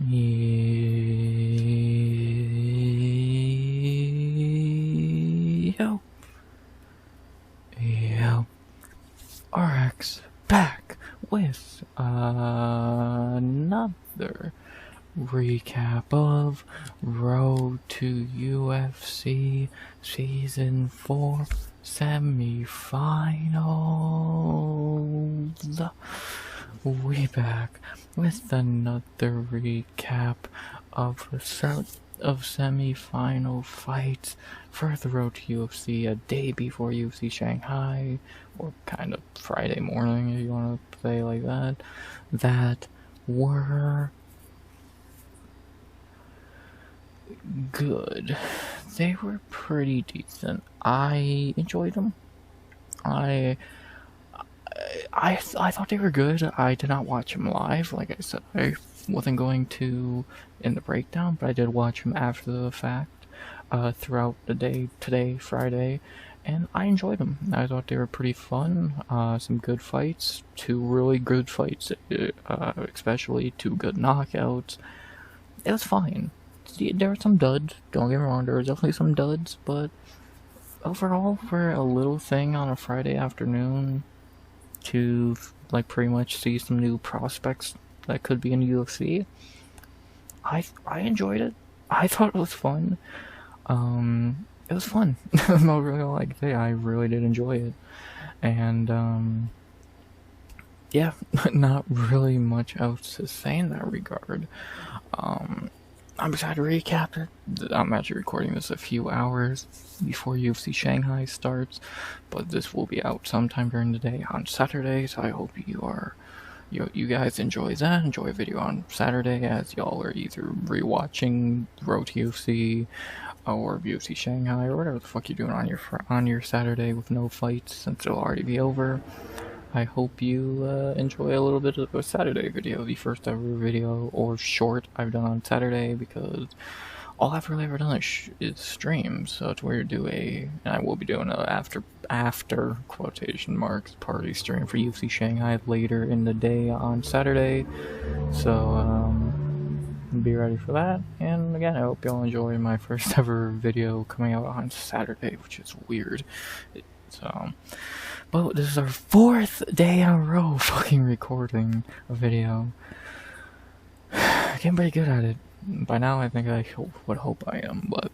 Yo. RX back with another recap of Road to UFC Season 4 semi-finals. We back with another recap of the semi-final fights for the Road to UFC a day before UFC Shanghai, or kind of Friday morning if you want to say like that were good. They were pretty decent. I enjoyed them. I thought they were good. I did not watch them live. Like I said, I wasn't going to in the breakdown, but I did watch them after the fact throughout the day today, Friday, and I enjoyed them. I thought they were pretty fun. Some good fights, 2 really good fights, especially 2 good knockouts. It was fine. There were some duds, don't get me wrong, there were definitely some duds, but overall, for a little thing on a Friday afternoon to like pretty much see some new prospects that could be in UFC, I enjoyed it. I thought it was fun. It was fun. That's not really all I can say. I really did enjoy it. And yeah, not really much else to say in that regard. I'm excited to recap it. I'm actually recording this a few hours before UFC Shanghai starts, but this will be out sometime during the day on Saturday, so I hope you guys enjoy that. Enjoy a video on Saturday as y'all are either rewatching Road to UFC or UFC Shanghai or whatever the fuck you're doing on your Saturday with no fights, since it'll already be over. I hope you enjoy a little bit of a Saturday video, the first ever video or short I've done on Saturday, because all I've really ever done is streams. So it's weird to do and I will be doing a after quotation marks party stream for UFC Shanghai later in the day on Saturday. So be ready for that. And again, I hope y'all enjoy my first ever video coming out on Saturday, which is weird. Well, this is our 4th day in a row fucking recording a video. Getting pretty good at it. By now, I think I would hope I am, but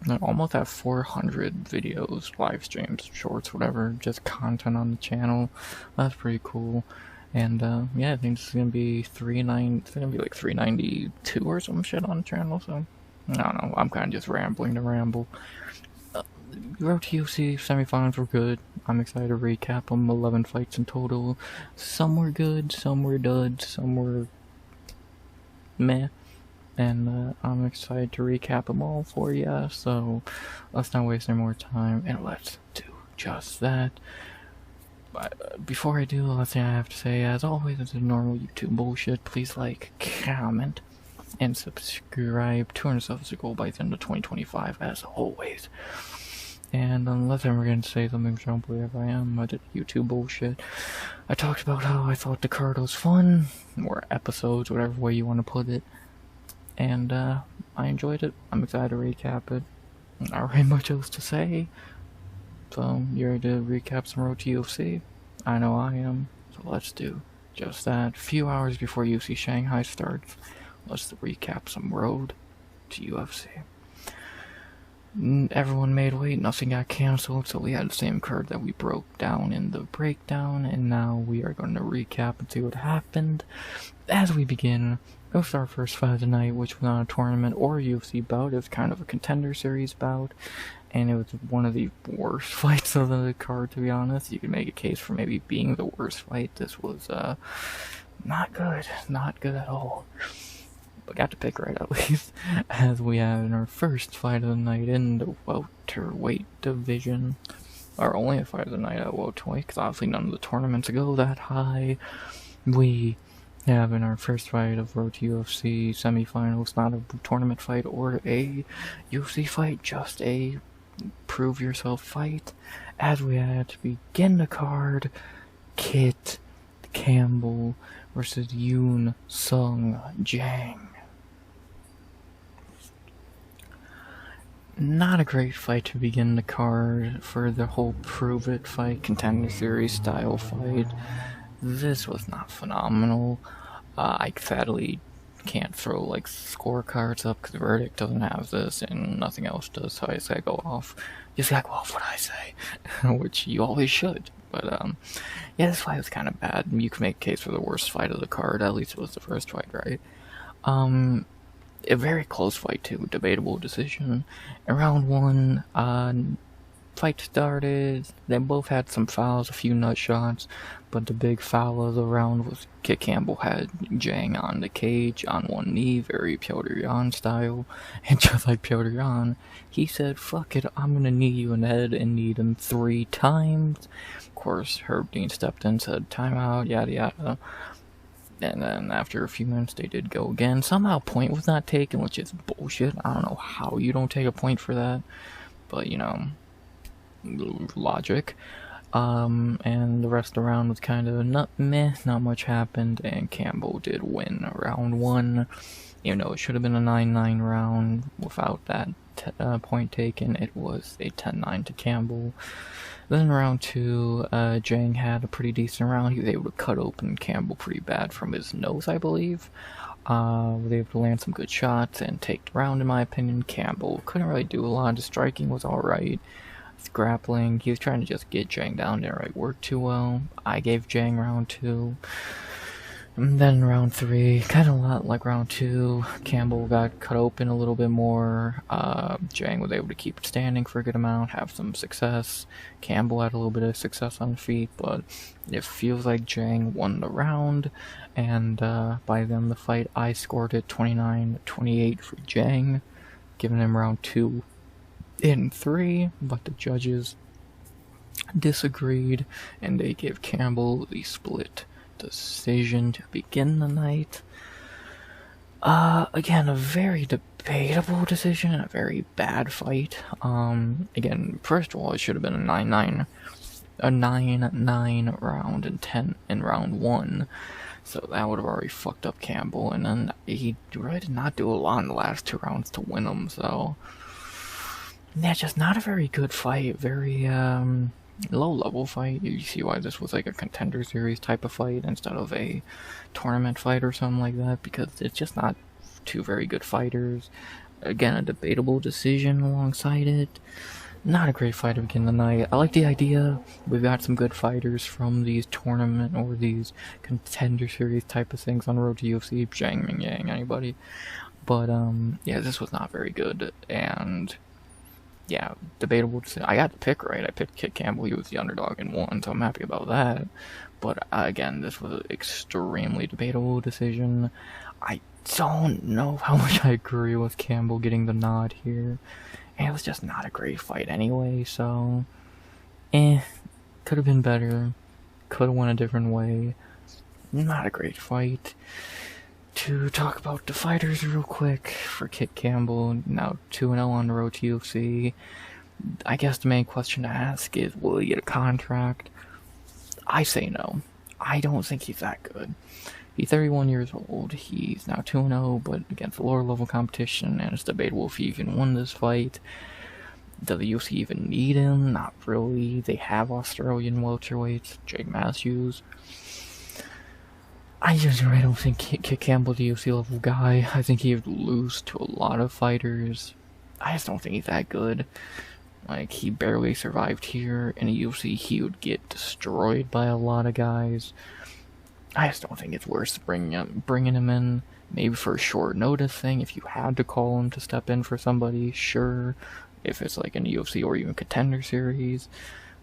I almost have 400 videos, live streams, shorts, whatever, just content on the channel. That's pretty cool. And yeah, I think this is gonna be 392 or some shit on the channel. So I don't know. I'm kind of just rambling to ramble. Road to UFC semifinals were good. I'm excited to recap them. 11 fights in total. Some were good, some were duds, some were meh. And I'm excited to recap them all for you. So let's not waste any more time and let's do just that. But before I do, the last thing I have to say, as always, is the normal YouTube bullshit. Please like, comment, and subscribe. 200 subs to goal by the end of 2025, as always. And unless I'm going to say something which I don't believe I am, I did YouTube bullshit. I talked about how I thought the card was fun, or episodes, whatever way you want to put it. And I enjoyed it. I'm excited to recap it. Not really much else to say. So, you ready to recap some Road to UFC? I know I am. So let's do just that. A few hours before UFC Shanghai starts, let's recap some Road to UFC. Everyone made weight, nothing got cancelled, so we had the same card that we broke down in the breakdown, and now we are going to recap and see what happened. As we begin with our first fight of the night, which was not a tournament or a UFC bout. It was kind of a contender series bout, and it was one of the worst fights of the card, to be honest. You could make a case for maybe being the worst fight. This was not good at all. But got to pick right at least, as we have in our first fight of the night in the welterweight division. Our only fight of the night at welterweight, because obviously none of the tournaments go that high. We have in our first fight of Road to UFC semifinals, not a tournament fight or a UFC fight, just a prove yourself fight, as we had to begin the card, Kitt, Campbell versus Yoon, Jang. not a great fight to begin the card for the whole Prove It fight, Contender Series style fight. This was not phenomenal. I sadly can't throw like scorecards up because the verdict doesn't have this and nothing else does, so I just gotta go off. Just gotta go off what I say, which you always should. But yeah, this fight was kind of bad. You can make a case for the worst fight of the card. At least it was the first fight, right? A very close fight too. Debatable decision. In round one, fight started. They both had some fouls, a few nut shots, but the big foul of the round was Kitt Campbell had Jang on the cage on one knee, very Piotr Yan style, and just like Piotr Yan, he said, "Fuck it, I'm gonna knee you in the head and knee him 3 times." Of course, Herb Dean stepped in, said timeout, yada yada. And then after a few minutes, they did go again. Somehow, point was not taken, which is bullshit. I don't know how you don't take a point for that, but you know, logic. And the rest of the round was kind of not much happened, and Campbell did win round 1. Even though it should have been a 9-9 round without that point taken, it was a 10-9 to Campbell. Then round 2, Jang had a pretty decent round. He was able to cut open Campbell pretty bad from his nose, I believe. Was able to land some good shots and take the round, in my opinion. Campbell couldn't really do a lot. The striking was alright. Grappling, he was trying to just get Jang down there. It worked too well. I gave Jang round 2. And then round 3, kind of a lot like round 2, Campbell got cut open a little bit more. Jang was able to keep it standing for a good amount, have some success. Campbell had a little bit of success on the feet, but it feels like Jang won the round. And by then the fight, I scored it 29-28 for Jang, giving him round 2 in 3, but the judges disagreed, and they gave Campbell the split decision to begin the night. Again, a very debatable decision, a very bad fight. Again, first of all, it should have been a 9-9 round and 10 in round 1. So that would have already fucked up Campbell, and then he really did not do a lot in the last 2 rounds to win them, so yeah, just not a very good fight, very low-level fight. You see why this was like a Contender Series type of fight instead of a tournament fight or something like that, because it's just not 2 very good fighters. Again, a debatable decision alongside it. Not a great fight to begin the night. I like the idea. We've got some good fighters from these tournament or these Contender Series type of things on the road to UFC. Zhang, Ming, Yang, anybody. But, yeah, this was not very good, and yeah, debatable. I got the pick right. I picked Kitt Campbell. He was the underdog and won, so I'm happy about that. But again, this was an extremely debatable decision. I don't know how much I agree with Campbell getting the nod here. And it was just not a great fight anyway, so could have been better. Could have went a different way. Not a great fight. To talk about the fighters real quick, for Kitt Campbell, now 2-0 on the road to UFC. I guess the main question to ask is, will he get a contract? I say no. I don't think he's that good. He's 31 years old, he's now 2-0, but against lower level competition, and it's debatable if he even won this fight. Does the UFC even need him? Not really. They have Australian welterweights, Jake Matthews. I just really don't think Kitt Campbell's a UFC level guy. I think he would lose to a lot of fighters. I just don't think he's that good. Like, he barely survived here. In a UFC, he would get destroyed by a lot of guys. I just don't think it's worth bringing him in. Maybe for a short notice thing, if you had to call him to step in for somebody, sure. If it's like in a UFC or even Contender Series,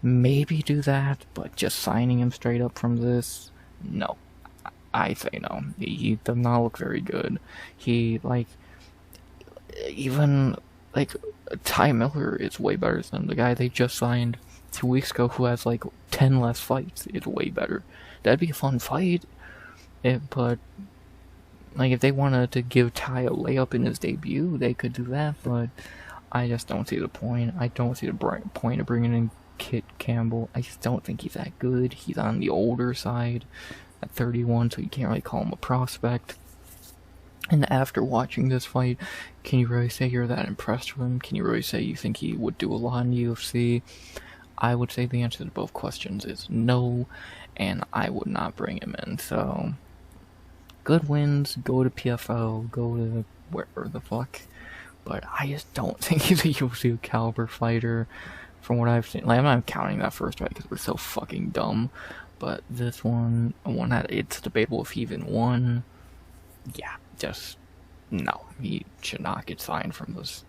maybe do that. But just signing him straight up from this, no. I say no. He does not look very good. He, like, even, like, Ty Miller is way better than the guy they just signed 2 weeks ago who has, like, 10 less fights. It's way better. That'd be a fun fight. But, like, if they wanted to give Ty a layup in his debut, they could do that, but I just don't see the point. I don't see the point of bringing in Kitt Campbell. I just don't think he's that good. He's on the older side at 31, so you can't really call him a prospect. And after watching this fight, can you really say you're that impressed with him? Can you really say you think he would do a lot in UFC? I would say the answer to both questions is no, and I would not bring him in. So, good wins, go to PFL, go to wherever the fuck. But I just don't think he's a UFC caliber fighter from what I've seen. Like, I'm not counting that first fight because it was so fucking dumb. But this one that it's debatable if he even won. Yeah, just no. He should not get signed from this.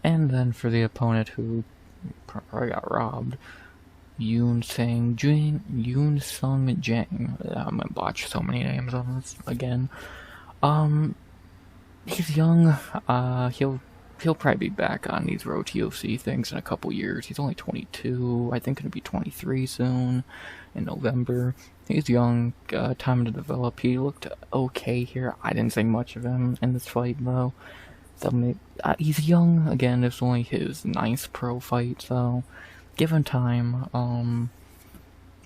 And then for the opponent who probably got robbed, Yoon Sung Jang. I'm gonna botch so many names on this again. He's young. He'll probably be back on these road to UFC things in a couple years. He's only 22. I think gonna be 23 soon in November. He's young. Time to develop. He looked okay here. I didn't think much of him in this fight though. So he's young. Again, it's only his 9th pro fight, so give him time.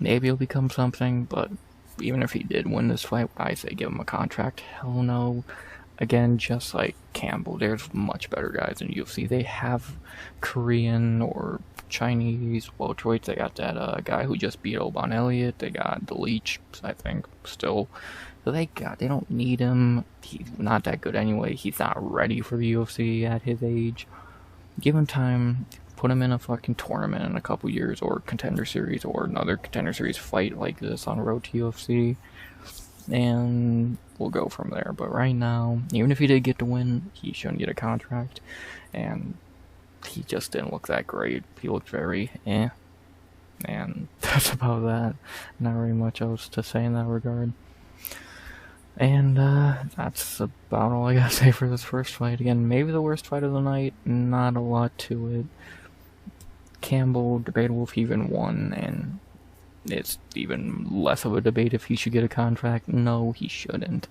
Maybe he'll become something, but even if he did win this fight, I say give him a contract. Hell no. Again, just like Campbell, there's much better guys in UFC. They have Korean or Chinese welterweights. They got that guy who just beat Oban Elliott. They got the Leech, I think, still. So they don't need him. He's not that good anyway. He's not ready for the UFC at his age. Give him time. Put him in a fucking tournament in a couple years, or Contender Series, or another Contender Series fight like this on road to UFC. And we'll go from there. But right now, even if he did get to win, he shouldn't get a contract. And he just didn't look that great. He looked very eh. And that's about that. Not really much else to say in that regard. And that's about all I gotta say for this first fight. Again, maybe the worst fight of the night. Not a lot to it. Campbell, debatable if he even won, and it's even less of a debate if he should get a contract. No, he shouldn't.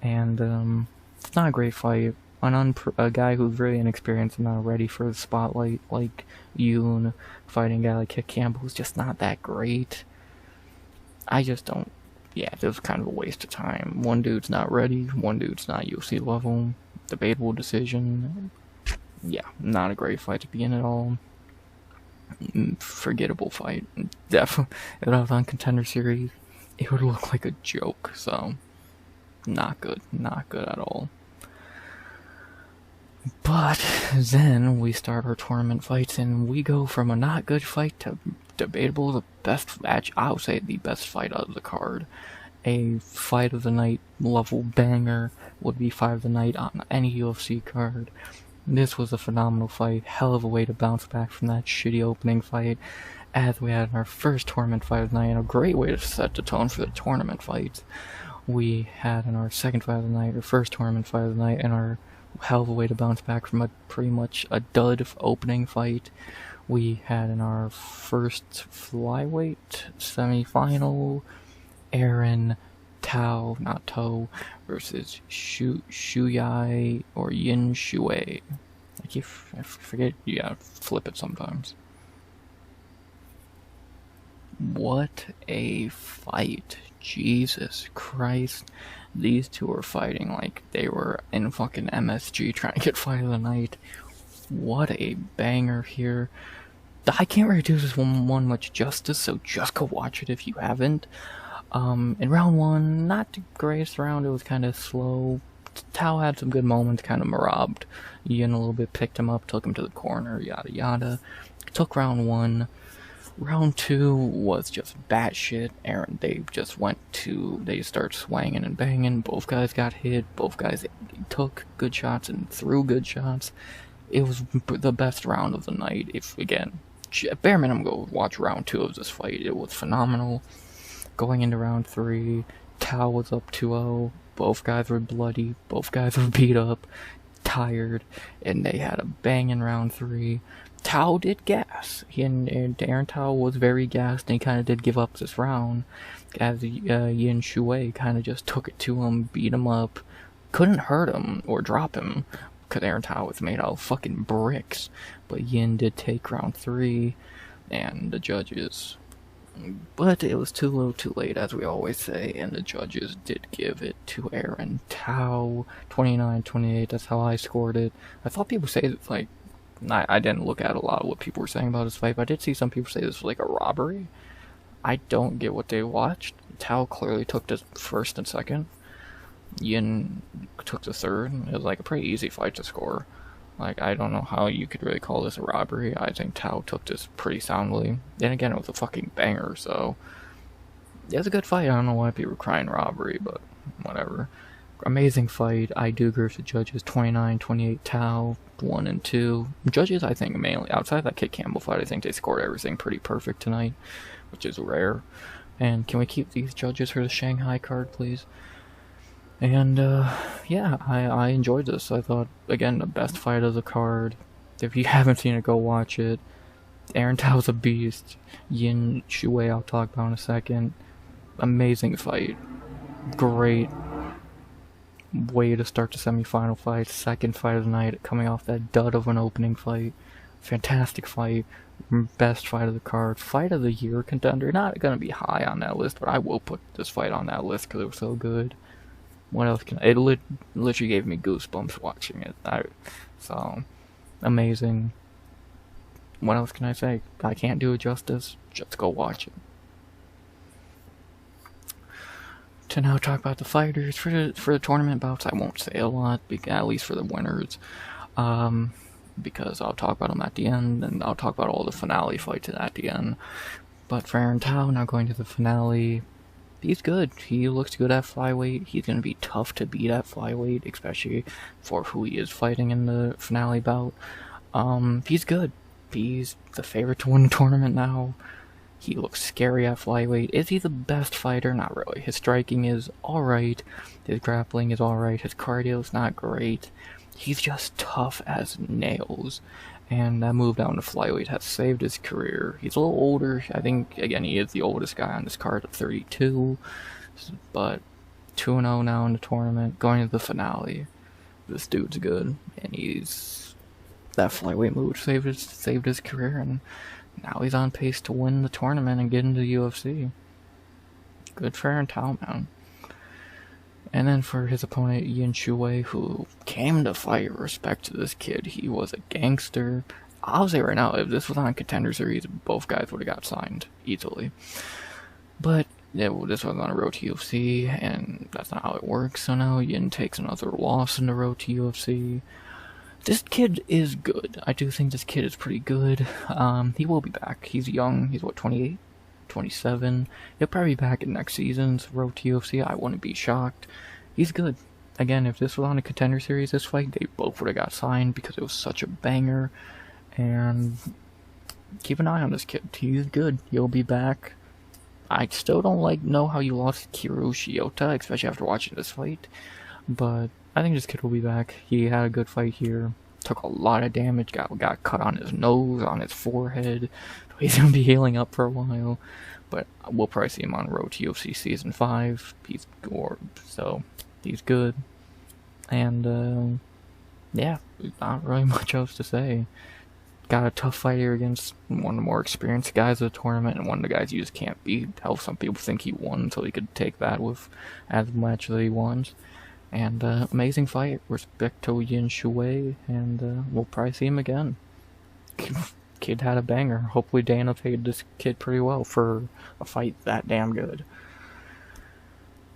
And it's not a great fight. A guy who's really inexperienced and not ready for the spotlight, like Yoon, fighting a guy like Kitt Campbell, is just not that great. I just don't. Yeah, it was kind of a waste of time. One dude's not ready, one dude's not UFC level. Debatable decision. Yeah, not a great fight to begin at all. Forgettable fight. Definitely, if I was on Contender Series, it would look like a joke. So, not good at all. But then we start our tournament fights, and we go from a not good fight to debatable, the best match. I would say the best fight out of the card. A fight of the night level banger would be fight of the night on any UFC card. This was a phenomenal fight, hell of a way to bounce back from that shitty opening fight, as we had our first tournament fight of the night, and a great way to set the tone for the tournament fights. We had in our second fight of the night, our first tournament fight of the night, and our hell of a way to bounce back from a pretty much a dud opening fight. We had in our first flyweight semi-final, Tau versus Shuai or Yin Shuai. I forget, you gotta flip it sometimes. What a fight. Jesus Christ. These two were fighting like they were in fucking MSG trying to get fight of the night. What a banger here. I can't really do this one much justice, so just go watch it if you haven't. In round one, not the greatest round, it was kind of slow. Tau had some good moments, kind of robbed Yin a little bit, picked him up, took him to the corner, yada yada. Took round one. Round two was just batshit. They start swanging and banging. Both guys got hit. Both guys took good shots and threw good shots. It was the best round of the night. At bare minimum, go watch round two of this fight. It was phenomenal. Going into round three, Tau was up 2-0. Both guys were bloody. Both guys were beat up, tired, and they had a bang in round three. Tau did gas. Aaron Tau was very gassed, and he kind of did give up this round, as Yin Shuai kind of just took it to him, beat him up, couldn't hurt him or drop him, because Aaron Tau was made out of fucking bricks. But Yin did take round three, and the judges But it was too little too late, as we always say, and the judges did give it to Aaron Tau, 29-28. That's how I scored it. I thought people say, like, I didn't look at a lot of what people were saying about this fight, but I did see some people say this was like a robbery. I don't get what they watched. Tau clearly took the first and second. Yin took the third. It was like a pretty easy fight to score. Like, I don't know how you could really call this a robbery. I think Tau took this pretty soundly. Then again, it was a fucking banger, so... It was a good fight. I don't know why people were crying robbery, but whatever. Amazing fight. I do agree with the judges. 29-28 Tau, 1 and 2. Judges, I think, mainly, outside that Kitt Campbell fight, I think they scored everything pretty perfect tonight, which is rare. And can we keep these judges for the Shanghai card, please? And, yeah, I enjoyed this. I thought, again, the best fight of the card. If you haven't seen it, go watch it. Aaron Tau's a beast. Yin Shuai, I'll talk about in a second. Amazing fight. Great way to start the semifinal fight. Second fight of the night, coming off that dud of an opening fight. Fantastic fight. Best fight of the card. Fight of the year contender. Not gonna be high on that list, but I will put this fight on that list because it was so good. What else can it literally gave me goosebumps watching it. So amazing. What else can I say? I can't do it justice. Just go watch it. To now talk about the fighters for the tournament bouts, I won't say a lot, at least for the winners, because I'll talk about them at the end, and I'll talk about all the finale fights at the end. But for Aaron Tau, now going to the finale. He's good. He looks good at flyweight. He's going to be tough to beat at flyweight, especially for who he is fighting in the finale bout. He's good. He's the favorite to win the tournament now. He looks scary at flyweight. Is he the best fighter? Not really. His striking is alright. His grappling is alright. His cardio is not great. He's just tough as nails. And that move down to flyweight has saved his career. He's a little older. I think, again, he is the oldest guy on this card at 32. But 2-0 now in the tournament. Going to the finale. This dude's good. And that flyweight move saved his career. And now he's on pace to win the tournament and get into the UFC. Good for Aaron Tau, man. And then for his opponent, Yin Shuai, who came to fight, respect to this kid. He was a gangster. I'll say right now, if this was on Contender Series, both guys would have got signed easily. But yeah, this was on a road to UFC, and that's not how it works. So now Yin takes another loss in the road to UFC. This kid is good. I do think this kid is pretty good. He will be back. He's young. He's, what, 28? 27. He'll probably be back in next season's road to UFC. I wouldn't be shocked. He's good. Again, if this was on a Contender Series, this fight, they both would have got signed because it was such a banger. And keep an eye on this kid. He's good. He'll be back. I still don't know how you lost Keiichiro Shiota, especially after watching this fight. But I think this kid will be back. He had a good fight here. Took a lot of damage. Got cut on his nose, on his forehead. He's going to be healing up for a while. But we'll probably see him on the road to UFC Season 5. He's good. And, yeah, not really much else to say. Got a tough fight here against one of the more experienced guys of the tournament, and one of the guys you just can't beat. Hell, some people think he won until he could take that with as much that he wants. And, amazing fight. Respect to Yin Shuai, and, we'll probably see him again. Kid had a banger. Hopefully Dana paid this kid pretty well for a fight that damn good.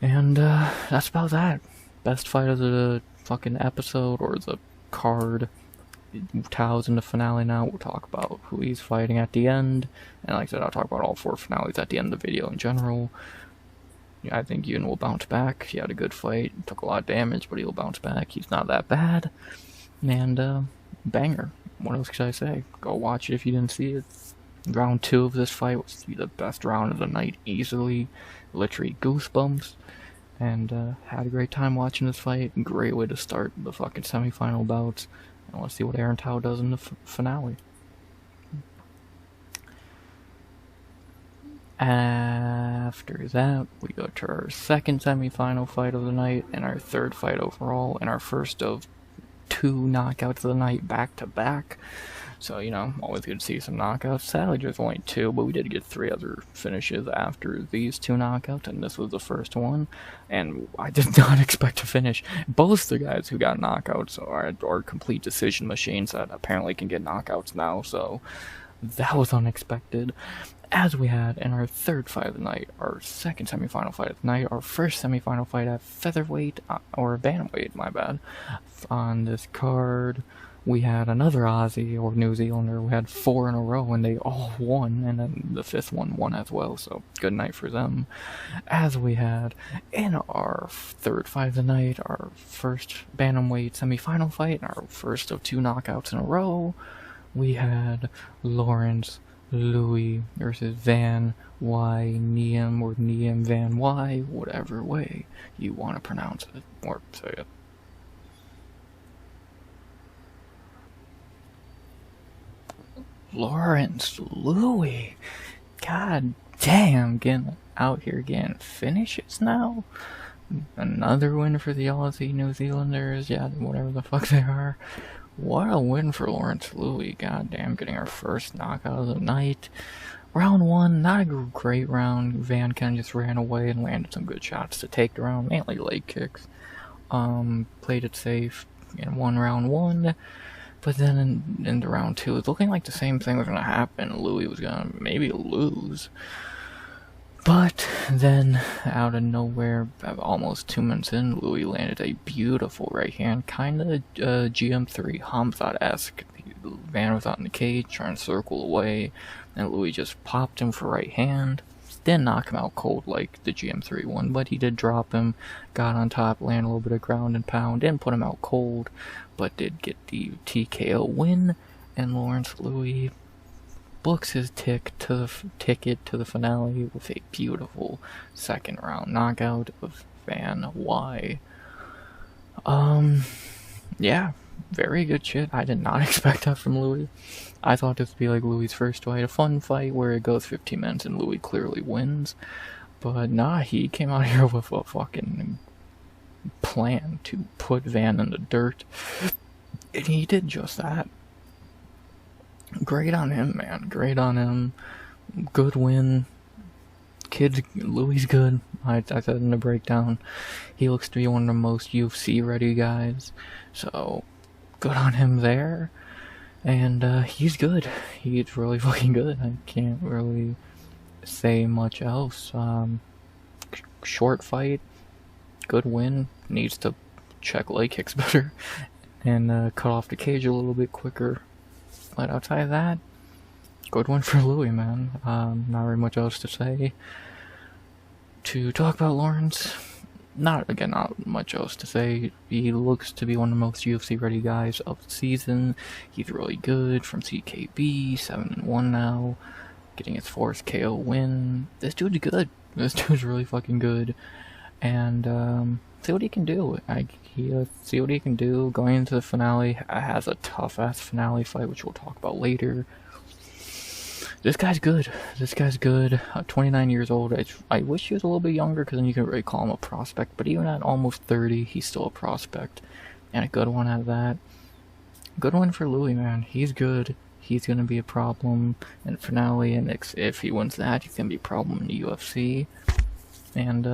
And, that's about that. Best fight of the fucking episode, or the card. Tau's in the finale now. We'll talk about who he's fighting at the end. And like I said, I'll talk about all 4 finales at the end of the video in general. I think Yoon will bounce back. He had a good fight. Took a lot of damage, but he'll bounce back. He's not that bad. And, banger. What else could I say? Go watch it if you didn't see it. Round 2 of this fight was the best round of the night, easily. Literally goosebumps. And, had a great time watching this fight. Great way to start the fucking semifinal bouts. I want to see what Aaron Tau does in the finale. After that, we go to our second semifinal fight of the night, and our third fight overall, and our first of 2 knockouts of the night back to back. So, you know, always good to see some knockouts. Sadly, there's only 2, but we did get 3 other finishes after these 2 knockouts, and this was the first one. And I did not expect to finish. Both the guys who got knockouts are complete decision machines that apparently can get knockouts now, so that was unexpected. As we had in our 3rd fight of the night, our 2nd semifinal fight of the night, our 1st semifinal fight at featherweight, or bantamweight, my bad. On this card, we had another Aussie or New Zealander. We had 4 in a row, and they all won, and then the 5th one won as well, so good night for them. As we had in our 3rd fight of the night, our 1st bantamweight semifinal fight, and our 1st of 2 knockouts in a row, we had Lawrence Louis versus Van Y Nghiem, or Nghiem Van Y, whatever way you want to pronounce it, or say it. Lawrence Louis, god damn, getting out here getting finishes now. Another win for the Aussie New Zealanders, yeah, whatever the fuck they are. What a win for Lawrence Louis, god damn, getting our 1st knockout of the night. Round 1, not a great round. Van kind of just ran away and landed some good shots to take the round, mainly leg kicks. Played it safe and won round 1. But then in the round 2, it's looking like the same thing was going to happen. Louis was going to maybe lose. But then, out of nowhere, almost 2 minutes in, Louis landed a beautiful right hand, kind of GM3 Hamzat-esque. Van was out in the cage, trying to circle away, and Louis just popped him for right hand. Didn't knock him out cold like the GM3 one, but he did drop him, got on top, landed a little bit of ground and pound, didn't put him out cold, but did get the TKO win, and Lawrence Louis books his ticket to the finale with a beautiful 2nd round knockout of Van Y. Yeah, very good shit. I did not expect that from Louis. I thought this would be like Louis' first fight, a fun fight where it goes 15 minutes and Louis clearly wins. But nah, he came out here with a fucking plan to put Van in the dirt. And he did just that. Great on him, man. Great on him. Good win. Louis good. I said in the breakdown, he looks to be one of the most UFC ready guys. So, good on him there. And he's good. He's really fucking good. I can't really say much else. Short fight. Good win. Needs to check leg kicks better. And cut off the cage a little bit quicker. But outside of that, good one for Louis, man. Not very much else to say. To talk about Lawrence, not much else to say. He looks to be one of the most UFC ready guys of the season. He's really good from CKB, 7-1 now, getting his 4th KO win. This dude's good. This dude's really fucking good. And see what he can do. See what he can do. Going into the finale, has a tough ass finale fight, which we'll talk about later. This guy's good. 29 years old. I wish he was a little bit younger, because then you could really call him a prospect. But even at almost 30, he's still a prospect. And a good one out of that. Good one for Louis, man. He's good. He's going to be a problem in the finale. And if he wins that, he's going to be a problem in the UFC. And,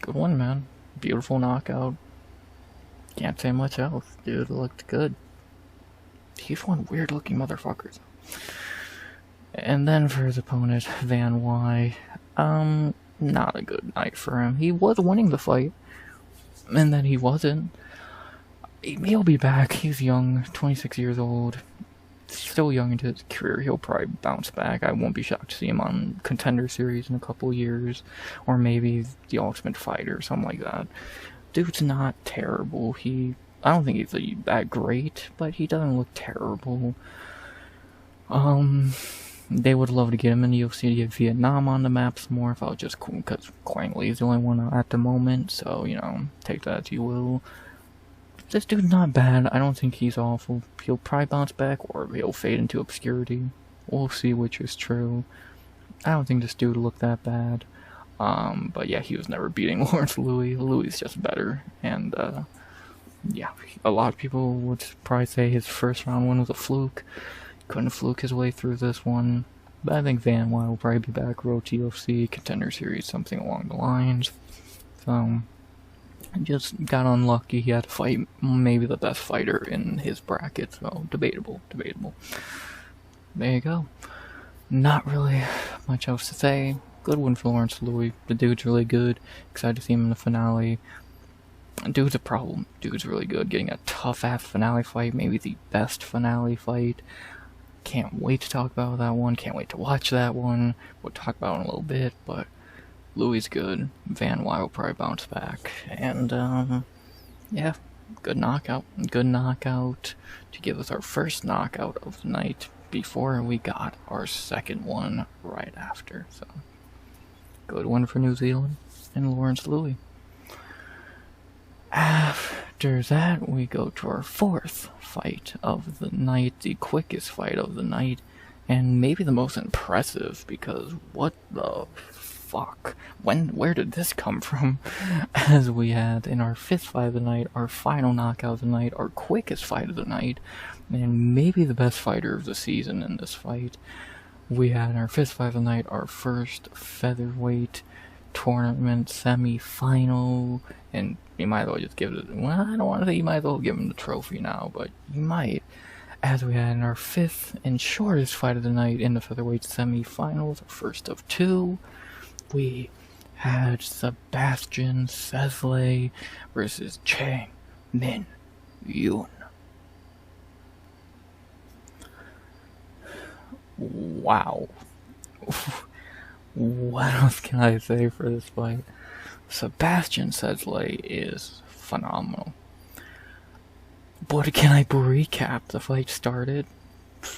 good one, man. Beautiful knockout. Can't say much else. Dude looked good. He's one weird looking motherfucker. And then for his opponent, Van Y, not a good night for him. He was winning the fight, and then he wasn't. He'll be back. He's young, 26 years old. Still young into his career. He'll probably bounce back. I won't be shocked to see him on Contender Series in a couple years, or maybe The Ultimate Fighter or something like that. Dude's not terrible. I don't think he's that great, but he doesn't look terrible. They would love to get him in the UFC to get Vietnam on the map some more, if I was just cool, because Quang Lee is the only one at the moment, so, you know, take that as you will. This dude's not bad. I don't think he's awful. He'll probably bounce back, or he'll fade into obscurity. We'll see which is true. I don't think this dude looked that bad. But yeah, he was never beating Lawrence Louis. Louis is just better. And, yeah, a lot of people would probably say his first round win was a fluke. Couldn't fluke his way through this one. But I think Van Wy will probably be back, road to UFC, Contender Series, something along the lines. So, just got unlucky. He had to fight maybe the best fighter in his bracket, so debatable. There you go. Not really much else to say. Good win for Lawrence Louis. The dude's really good. Excited to see him in the finale. Dude's a problem. Dude's really good. Getting a tough-ass finale fight. Maybe the best finale fight. Can't wait to talk about that one. Can't wait to watch that one. We'll talk about it in a little bit, but Louis is good. Van Wy will probably bounce back. And, yeah, good knockout. Good knockout to give us our first knockout of the night before we got our second one right after. So, good one for New Zealand and Lawrence Louis. After that, we go to our fourth fight of the night, the quickest fight of the night, and maybe the most impressive, because what the fuck? Where did this come from? As we had in our fifth fight of the night, our final knockout of the night, our quickest fight of the night, and maybe the best fighter of the season in this fight. We had in our fifth fight of the night, our first featherweight tournament semi-final, and you might as well just give it, well, I don't want to say you might as well give him the trophy now, but you might, as we had in our fifth and shortest fight of the night in the featherweight semi-finals, first of two, we had Sebastian Szalay versus Chang, Min, Yoon. Wow. What else can I say for this fight? Sebastian Szalay is phenomenal. But can I recap? The fight started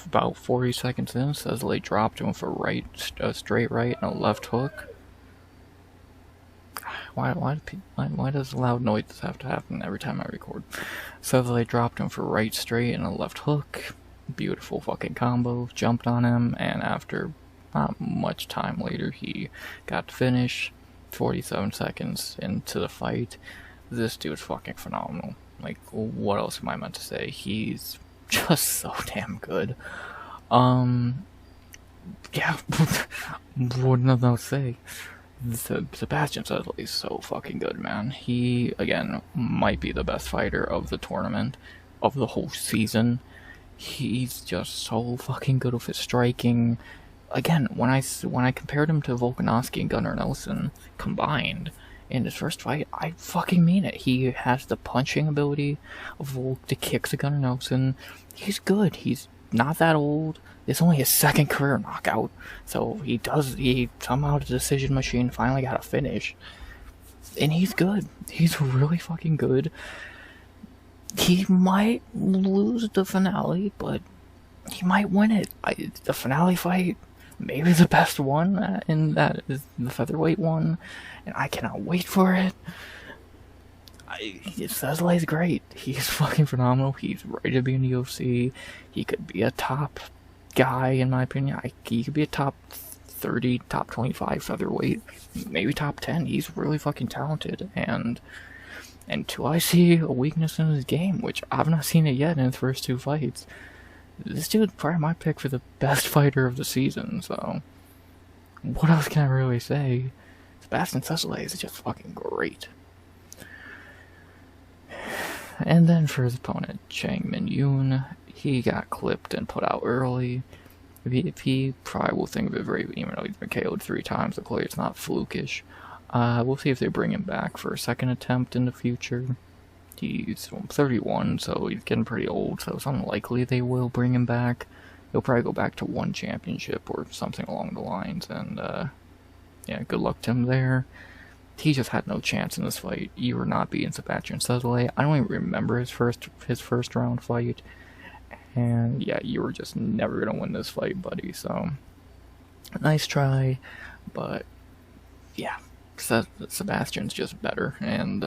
about 40 seconds in. Szalay dropped him for a straight right and a left hook. Why does loud noises have to happen every time I record? Szalay dropped him for right straight and a left hook. Beautiful fucking combo. Jumped on him, and after not much time later, he got to finish. 47 seconds into the fight. This dude's fucking phenomenal. Like, what else am I meant to say? He's just so damn good. Yeah, what else to say? Sebastian Szalay is so fucking good, man. He, again, might be the best fighter of the tournament, of the whole season. He's just so fucking good with his striking. Again, when I compared him to Volkanovski and Gunnar Nelson combined in his first fight, I fucking mean it. He has the punching ability of Volk to kick to Gunnar Nelson. He's good. He's not that old. It's only his second career knockout. So he somehow the decision machine finally got a finish. And he's good. He's really fucking good. He might lose the finale, but he might win it. The finale fight, maybe the best one, and that is the featherweight one, and I cannot wait for it. Szalay great. He's fucking phenomenal. He's ready to be in the UFC. He could be a top guy, in my opinion. He could be a top 30, top 25 featherweight, maybe top 10. He's really fucking talented, and until I see a weakness in his game, which I've not seen it yet in his first two fights, this dude's probably my pick for the best fighter of the season, so what else can I really say? Sebastian Szalay is just fucking great. And then for his opponent, Chang Min Yoon, he got clipped and put out early. He probably will think of it very, even though he's been KO'd 3 times, so clearly it's not flukish. We'll see if they bring him back for a second attempt in the future. He's 31, so he's getting pretty old, so it's unlikely they will bring him back. He'll probably go back to one championship or something along the lines, and yeah, good luck to him there. He just had no chance in this fight. You were not beating Sebastian Szalay. I don't even remember his first round fight, and yeah, you were just never gonna win this fight, buddy. So nice try, but yeah. Sebastian's just better, and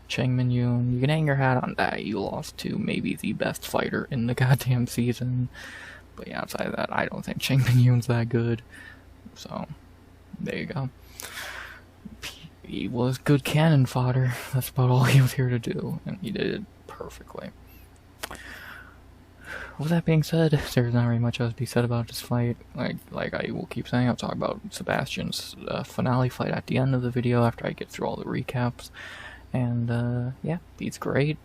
Chang Min Yoon, you can hang your hat on that. You lost to maybe the best fighter in the goddamn season, but yeah, outside of that, I don't think Chang Min Yoon's that good, so there you go. he was good cannon fodder. That's about all he was here to do, and he did it perfectly. With that being said, there's not very much else to be said about this fight. Like I will keep saying, I'll talk about Sebastian's finale fight at the end of the video after I get through all the recaps. And yeah, he's great.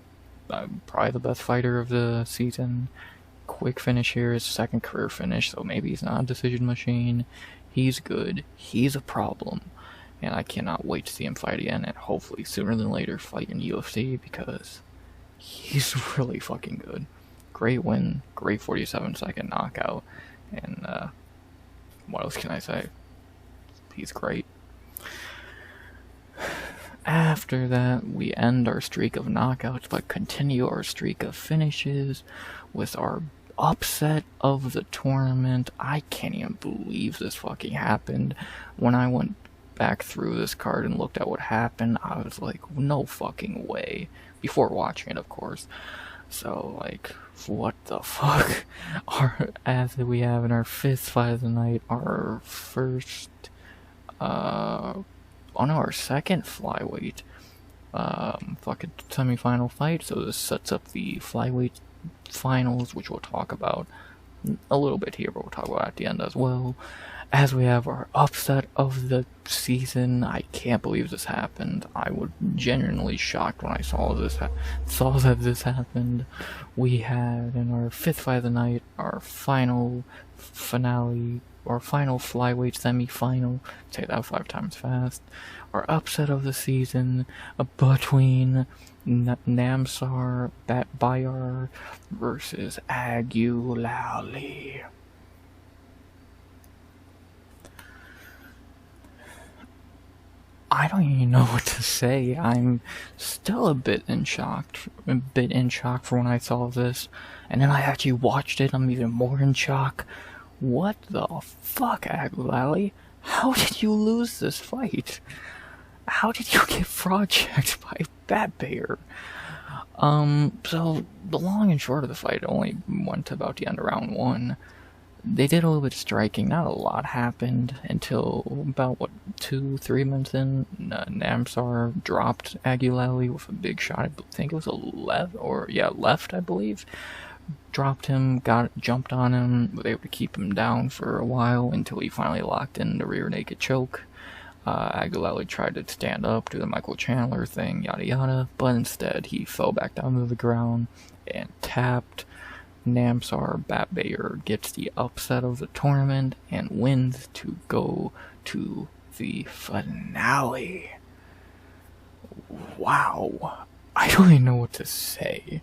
Probably the best fighter of the season. Quick finish here, his second career finish, so maybe he's not a decision machine. He's good. He's a problem. And I cannot wait to see him fight again, and hopefully sooner than later fight in UFC, because he's really fucking good. Great win, great 47-second knockout, and what else can I say? He's great. After that, we end our streak of knockouts, but continue our streak of finishes with our upset of the tournament. I can't even believe this fucking happened. When I went back through this card and looked at what happened, I was like, no fucking way. Before watching it, of course. So, like, what the fuck? As we have in our 5th fight of the night, our first, our 2nd flyweight, fucking semi-final fight. So this sets up the flyweight finals, which we'll talk about a little bit here, but we'll talk about at the end as well. As we have our upset of the season. I can't believe this happened. I was genuinely shocked when I saw that this happened. We had in our 5th fight of the night, our final finale, or final flyweight semi-final, say that 5 times fast, our upset of the season between Namsrai Batbayar versus Agulali. I don't even know what to say. I'm still a bit in shock for when I saw this, and then I actually watched it. I'm even more in shock. What the fuck, Agulali? How did you lose this fight? How did you get fraud checked by Batbayar? So the long and short of the fight only went to about the end of round 1. They did a little bit of striking. Not a lot happened until about, 2-3 minutes in. Namsrai dropped Agulali with a big shot. I think it was a left, I believe. Dropped him, jumped on him, was able to keep him down for a while until he finally locked in the rear naked choke. Agulali tried to stand up, do the Michael Chandler thing, yada yada, but instead he fell back down to the ground and tapped. Namsrai Batbayar gets the upset of the tournament and wins to go to the finale. Wow. I don't even know what to say.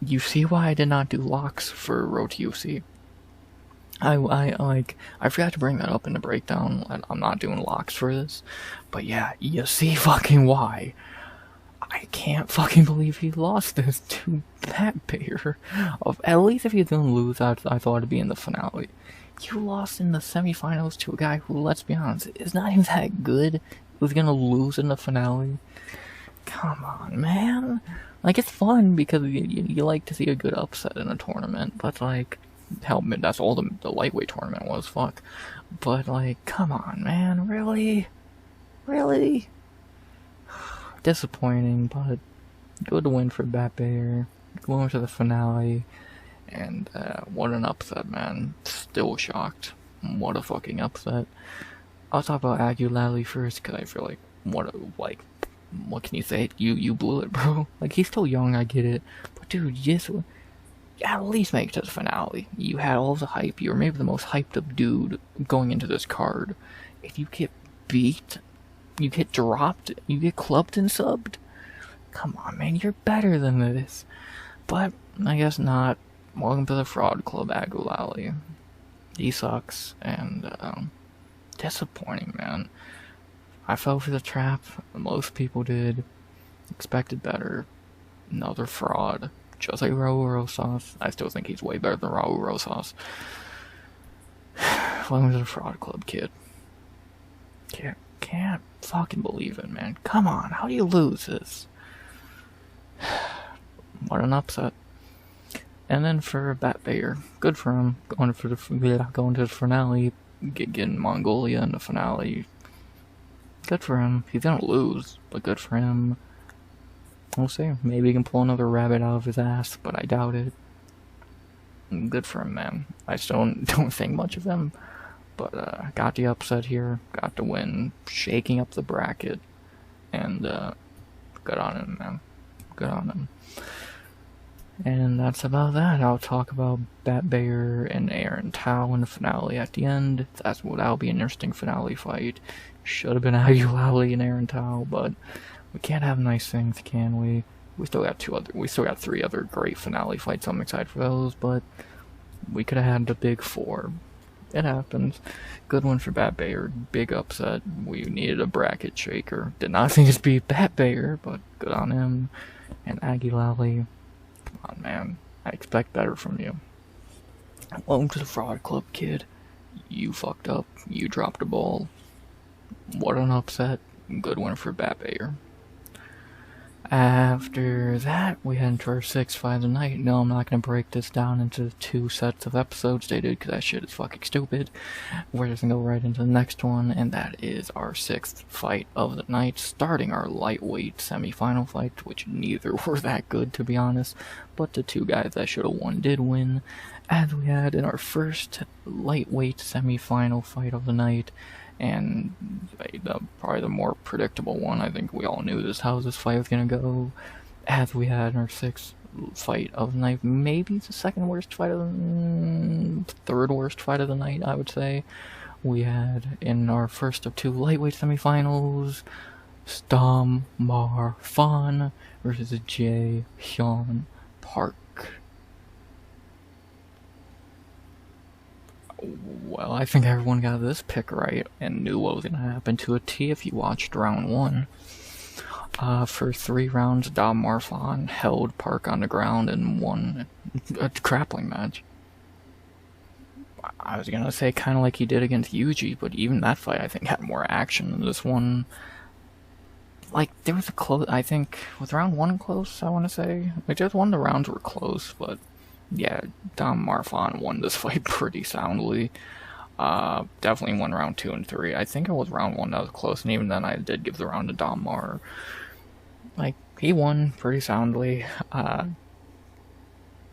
You see why I did not do locks for Road to UFC? I forgot to bring that up in the breakdown. I'm not doing locks for this. But yeah, you see fucking why. I can't fucking believe he lost this to Batbayar. At least if he didn't lose, I thought it'd be in the finale. You lost in the semifinals to a guy who, let's be honest, is not even that good. He was gonna lose in the finale. Come on, man. Like, it's fun because you like to see a good upset in a tournament, but like, hell, that's all the lightweight tournament was, fuck. But like, come on, man, really? Really? Disappointing, but good win for Batbayar. Going to the finale, and what an upset, man. Still shocked. What a fucking upset. I'll talk about Agulali first, because I feel like, what can you say? You blew it, bro. Like, he's still young, I get it, but dude, just at least make it to the finale. You had all the hype. You were maybe the most hyped up dude going into this card. If you get beat, you get dropped, you get clubbed and subbed. Come on, man, you're better than this. But I guess not. Welcome to the fraud club, Agulali. He sucks, and disappointing, man. I fell for the trap. Most people did. Expected better. Another fraud. Just like Raul Rosas. I still think he's way better than Raul Rosas. Welcome to the fraud club, kid. Can't fucking believe it, man. Come on, how do you lose this? What an upset. And then for Batbayar, good for him. Going to the finale, getting Mongolia in the finale. Good for him. He didn't lose, but good for him. We'll see. Maybe he can pull another rabbit out of his ass, but I doubt it. Good for him, man. I still don't think much of him, but got the upset here, got the win, shaking up the bracket, and good on him, man. Good on him. And that's about that. I'll talk about Batbayar and Aaron Tau in the finale at the end. That'll be an interesting finale fight. Should have been Agulali and Aaron Tau, but we can't have nice things, can we? We still got three other great finale fights. I'm excited for those, but we could have had the big four. It happens. Good one for Batbayar. Big upset. We needed a bracket shaker. Did not think it'd be Batbayar, but good on him. And Agulali. Come on, man. I expect better from you. Welcome to the Fraud Club, kid. You fucked up. You dropped the ball. What an upset. Good one for Batbayar. After that, we head into our 6th fight of the night. No, I'm not going to break this down into 2 sets of episodes they did, because that shit is fucking stupid. We're just going to go right into the next one, and that is our 6th fight of the night, starting our lightweight semi-final fight, which neither were that good, to be honest, but the 2 guys that should have won did win, as we had in our first lightweight semi-final fight of the night. And probably the more predictable one. I think we all knew how this fight was gonna go, as we had in our 6th fight of the night. Maybe the third worst fight of the night, I would say. We had in our first of 2 lightweight semifinals, Stam Mar Fan versus Jae Hyun Park. Well, I think everyone got this pick right and knew what was going to happen to a T if you watched round 1. For 3 rounds, Dam Marfan held Park on the ground and won a grappling match. I was going to say kind of like he did against Yuji, but even that fight I think had more action than this one. Like, there was a close, I think, was round 1 close, I want to say? Like, just one of the rounds were close, but yeah, Dam Marfan won this fight pretty soundly. Definitely won round 2 and 3. I think it was round 1 that was close, and even then I did give the round to Dam Mar. Like, he won pretty soundly.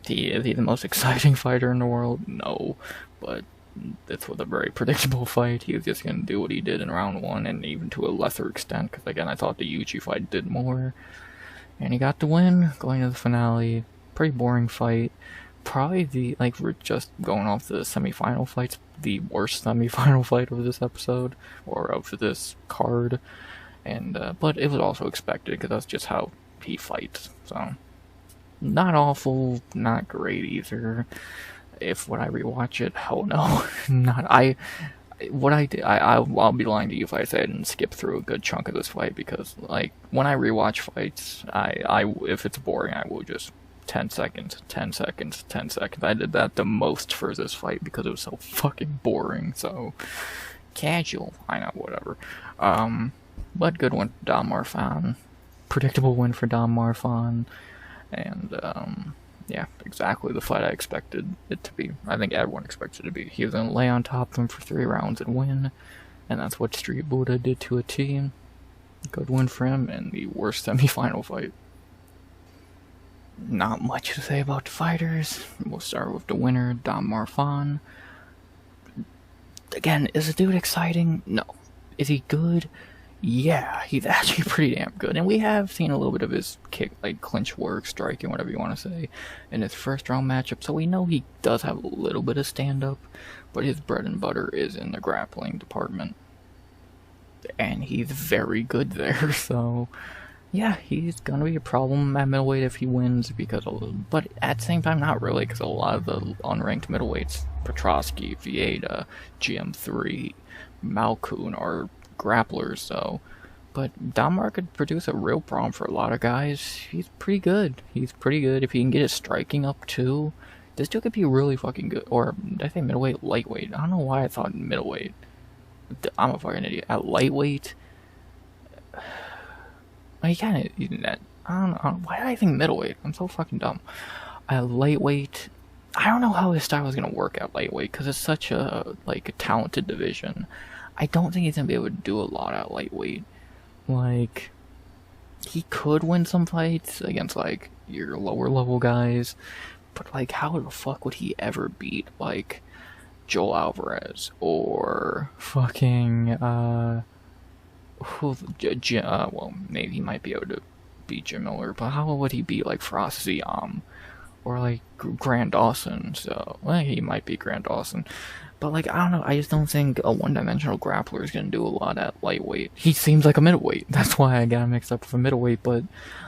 Is he the most exciting fighter in the world? No, but this was a very predictable fight. He was just going to do what he did in round 1, and even to a lesser extent, because again, I thought the Yuji fight did more. And he got the win, going to the finale. Pretty boring fight. Probably we're just going off the semi-final fights, the worst semi-final fight of this episode, or of this card, and, but it was also expected, because that's just how he fights, so, not awful, not great either. Would I rewatch it? Hell no. I'll be lying to you if I say I didn't skip through a good chunk of this fight, because, like, when I rewatch fights, if it's boring, I will just 10 seconds, 10 seconds, 10 seconds. I did that the most for this fight because it was so fucking boring, so casual. I know, whatever. But good one for Dam Marfan. Predictable win for Dam Marfan. And, yeah, exactly the fight I expected it to be. I think everyone expected it to be. He was going to lay on top of him for 3 rounds and win. And that's what Street Buddha did to a team. Good win for him, and the worst semi-final fight. Not much to say about the fighters. We'll start with the winner, Dam Marfan. Again, is the dude exciting? No. Is he good? Yeah, he's actually pretty damn good. And we have seen a little bit of his clinch work, striking, whatever you want to say, in his first round matchup. So we know he does have a little bit of stand-up, but his bread and butter is in the grappling department. And he's very good there, so yeah, he's gonna be a problem at middleweight if he wins, but at the same time, not really, because a lot of the unranked middleweights, Petrosky, Vieta, GM3, Malkoon, are grapplers, so, but Damar could produce a real problem for a lot of guys. He's pretty good. If he can get his striking up too, this dude could be really fucking good. Or, did I say middleweight? Lightweight. I don't know why I thought middleweight. I'm a fucking idiot. At lightweight, he kind of, I don't know, why did I think middleweight? I'm so fucking dumb. At lightweight, I don't know how his style is going to work at lightweight, because it's such a talented division. I don't think he's gonna be able to do a lot at lightweight. Like, he could win some fights against, like, your lower level guys, but, like, how the fuck would he ever beat, like, Joel Alvarez or fucking, well, maybe he might be able to beat Jim Miller, but how would he beat, like, Frost Ziam or, like, Grant Dawson? So, well, he might be Grant Dawson. But, like, I don't know, I just don't think a one-dimensional grappler is going to do a lot at lightweight. He seems like a middleweight. That's why I got him mixed up with a middleweight, but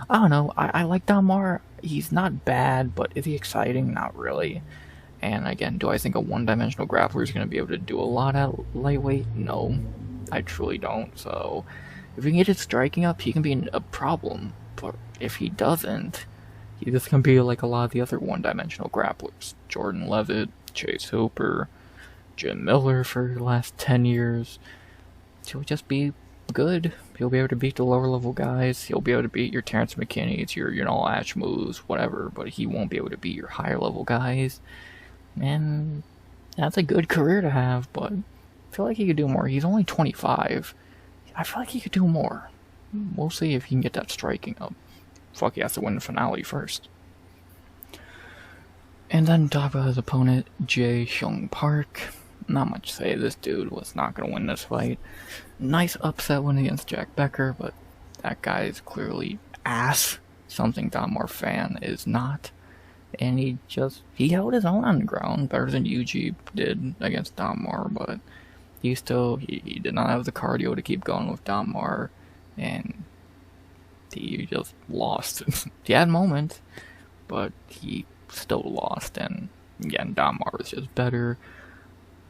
I don't know. I like Damar. He's not bad, but is he exciting? Not really. And again, do I think a one-dimensional grappler is going to be able to do a lot at lightweight? No, I truly don't. So, if he can get his striking up, he can be a problem. But if he doesn't, he's just going to be like a lot of the other one-dimensional grapplers. Jordan Levitt, Chase Hooper, Jim Miller for the last 10 years. He'll just be good. He'll be able to beat the lower level guys. He'll be able to beat your Terrance McKinney's, your Noel Ashmoos, whatever, but he won't be able to beat your higher level guys. And that's a good career to have, but I feel like he could do more. He's only 25. I feel like he could do more. We'll see if he can get that striking up. Fuck, he has to win the finale first. And then talk about his opponent, Jae Hyun Park. Not much to say. This dude was not going to win this fight. Nice upset win against Jack Becker, but that guy is clearly ass. Something Damar fan is not. And he held his own on the ground, better than Yuji did against Damar, but he did not have the cardio to keep going with Damar, and he just lost. He had moments, but he still lost, and again, Damar was just better.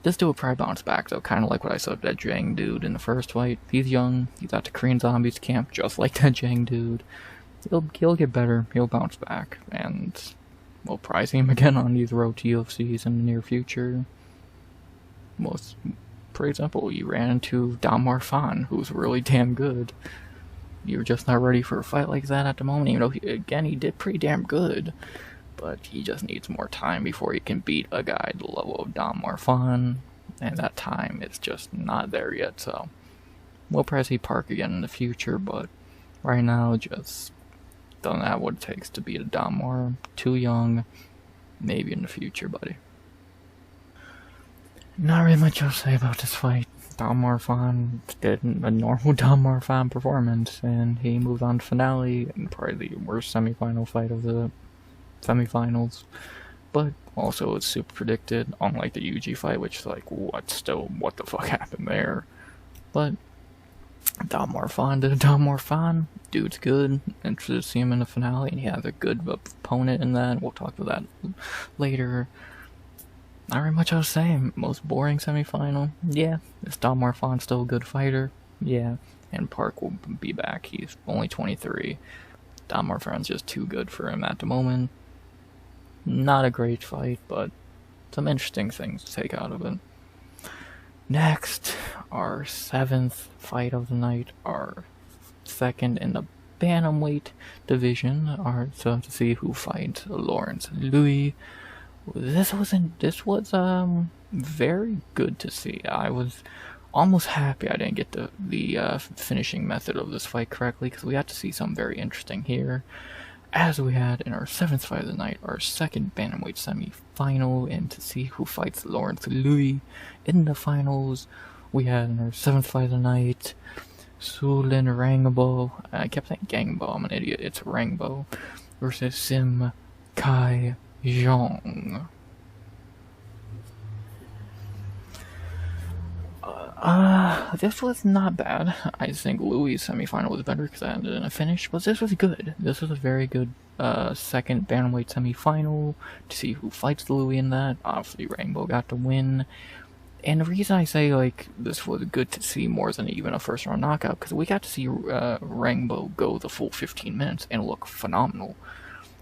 This dude will probably bounce back, though, kind of like what I said with that Jang dude in the first fight. He's young, he's at the Korean Zombies camp, just like that Jang dude. He'll get better, he'll bounce back, and we'll probably see him again on these road to UFCs in the near future. Well, it's pretty simple. You ran into Damar Fan, who's really damn good. You're just not ready for a fight like that at the moment, even though, he did pretty damn good. But he just needs more time before he can beat a guy the level of Damar Fan, and that time is just not there yet, so we'll probably see Park again in the future, but right now, just don't have what it takes to beat a Damar. Too young, maybe in the future, buddy. Not really much else to say about this fight. Damar Fan did a normal Damar Fan performance, and he moved on to finale, and probably the worst semifinal fight of the semifinals, but also it's super predicted, unlike the Yuji fight, which is like, what the fuck happened there? But Damar Fan did a Damar Fan. Dude's good. Interested to see him in the finale, and he has a good opponent in that. We'll talk about that later. Not very much else to say. Most boring semifinal. Yeah. Is Damar Fan still a good fighter? Yeah. And Park will be back. He's only 23. Damar Fan's just too good for him at the moment. Not a great fight, but some interesting things to take out of it. Next, our 7th fight of the night, our second in the bantamweight division, so to see who fights Lawrence Louis. This was very good to see. I was almost happy I didn't get the finishing method of this fight correctly, because we got to see something very interesting here. As we had in our 7th fight of the night, our second bantamweight semi-final, and to see who fights Lawrence Louis in the finals, we had in our 7th fight of the night, Sulangrangbo, I kept saying Gangbo, I'm an idiot, it's Rangbo, versus Kai Xiong. This was not bad. I think Louis' semifinal was better because I ended in a finish, but this was good. This was a very good second bantamweight semifinal to see who fights Louis in that. Obviously, Rangbo got the win. And the reason I say, like, this was good to see more than even a first-round knockout, because we got to see Rangbo go the full 15 minutes and look phenomenal.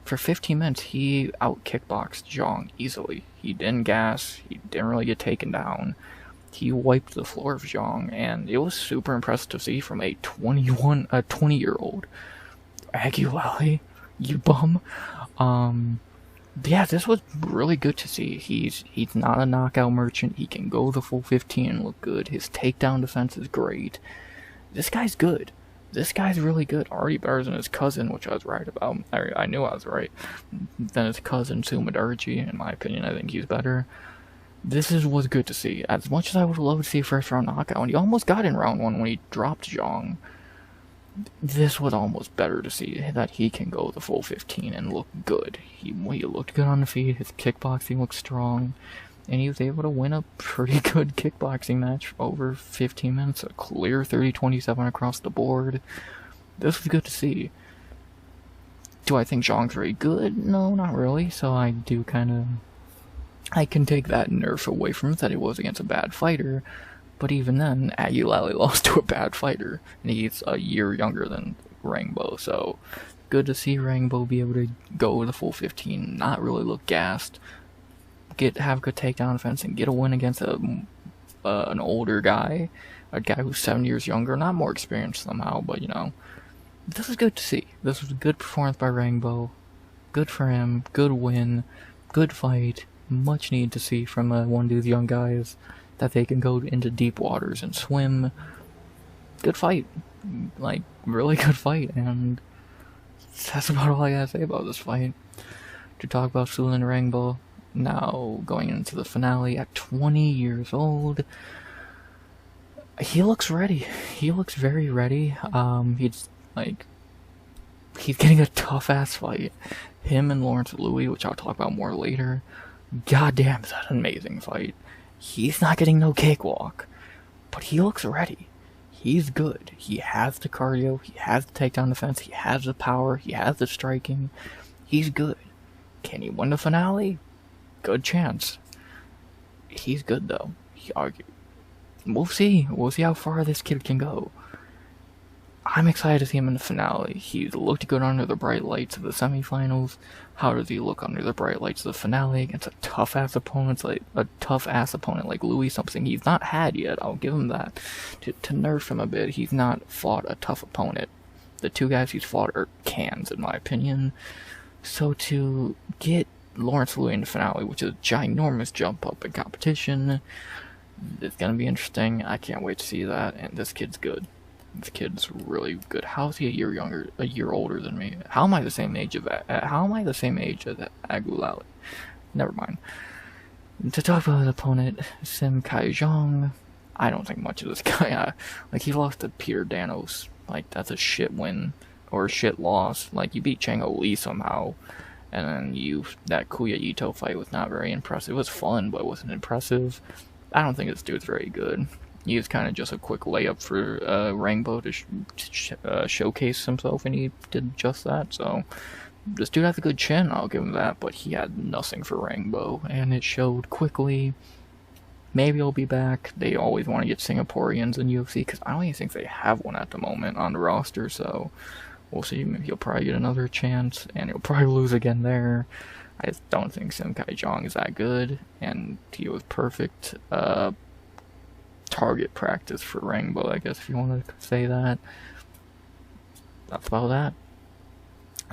For 15 minutes, he out-kickboxed Jang easily. He didn't gas, he didn't really get taken down. He wiped the floor of Jang, and it was super impressive to see from a 20-year-old. Agulali, you bum. Yeah, this was really good to see. He's not a knockout merchant. He can go the full 15 and look good. His takedown defense is great. This guy's good. This guy's really good. Already better than his cousin, which I was right about. I knew I was right. Than his cousin, Sumadarji, in my opinion. I think he's better. Was good to see. As much as I would love to see a first round knockout, and he almost got in round 1 when he dropped Jang. This was almost better to see that he can go the full 15 and look good. He looked good on the feet, his kickboxing looked strong, and he was able to win a pretty good kickboxing match over 15 minutes, a clear 30-27 across the board. This was good to see. Do I think Zhang's very good? No, not really, so I can take that nerf away from it that he was against a bad fighter. But even then, Agulali lost to a bad fighter, and he's a year younger than Rangbo, so good to see Rangbo be able to go the full 15, not really look gassed, have good takedown defense, and get a win against an older guy, a guy who's 7 years younger, not more experienced somehow, but this is good to see. This was a good performance by Rangbo, good for him, good win, good fight, much needed to see from one of these young guys, that they can go into deep waters and swim. Good fight. Really good fight, and that's about all I gotta say about this fight. To talk about Sulangrangbo, now going into the finale at 20 years old, he looks ready. He looks very ready. He's getting a tough-ass fight. Him and Lawrence Louis, which I'll talk about more later. Goddamn, is that an amazing fight. He's not getting no cakewalk, but he looks ready. He's good. He has the cardio, he has the takedown defense, he has the power, he has the striking. He's good. Can he win the finale? Good chance. He's good though. We'll see. We'll see how far this kid can go. I'm excited to see him in the finale. He looked good under the bright lights of the semifinals. How does he look under the bright lights of the finale against a tough-ass opponent like Louis? Something he's not had yet, I'll give him that. To nerf him a bit, he's not fought a tough opponent. The two guys he's fought are cans, in my opinion. So to get Lawrence Louis in the finale, which is a ginormous jump up in competition, it's going to be interesting. I can't wait to see that, and this kid's good. This kid's really good. How is he a year older than me? How am I the same age as Agulali? Never mind. To talk about his opponent, Kai Xiong, I don't think much of this guy. He lost to Peter Danos. That's a shit win or a shit loss. You beat Chang Li somehow, and then that Kuya Ito fight was not very impressive. It was fun, but it wasn't impressive. I don't think this dude's very good. He was kind of just a quick layup for Rangbo to showcase himself, and he did just that. So this dude has a good chin, I'll give him that, but he had nothing for Rangbo, and it showed quickly. Maybe he'll be back. They always want to get Singaporeans in UFC, because I don't even think they have one at the moment on the roster, so we'll see. Maybe he'll probably get another chance, and he'll probably lose again there. I just don't think Kai Xiong is that good, and he was perfect target practice for Rangbo, I guess, if you want to say that. That's about that.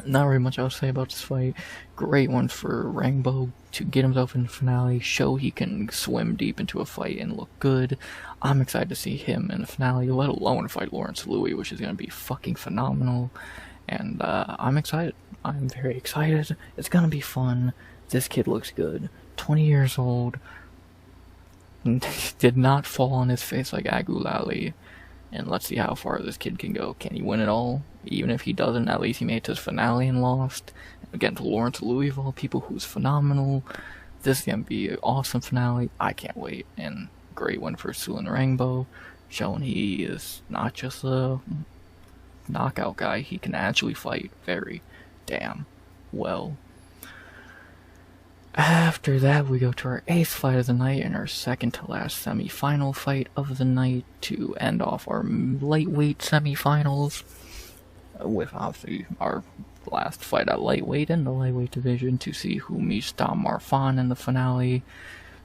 Not very much else to say about this fight. Great one for Rangbo to get himself in the finale, show he can swim deep into a fight and look good. I'm excited to see him in the finale, let alone fight Lawrence Louis, which is going to be fucking phenomenal. And I'm excited. I'm very excited. It's going to be fun. This kid looks good. 20 years old. Did not fall on his face like Agulali, and let's see how far this kid can go. Can he win it all? Even if he doesn't, at least he made it to his finale and lost against Lawrence Louis of all people, who's phenomenal. This is gonna be an awesome finale. I can't wait. And great win for Sulangrangbo, showing he is not just a knockout guy. He can actually fight very damn well. After that, we go to our 8th fight of the night and our second to last semi-final fight of the night to end off our lightweight semi-finals, with obviously our last fight at lightweight in the lightweight division to see who meets Dom Marfan in the finale.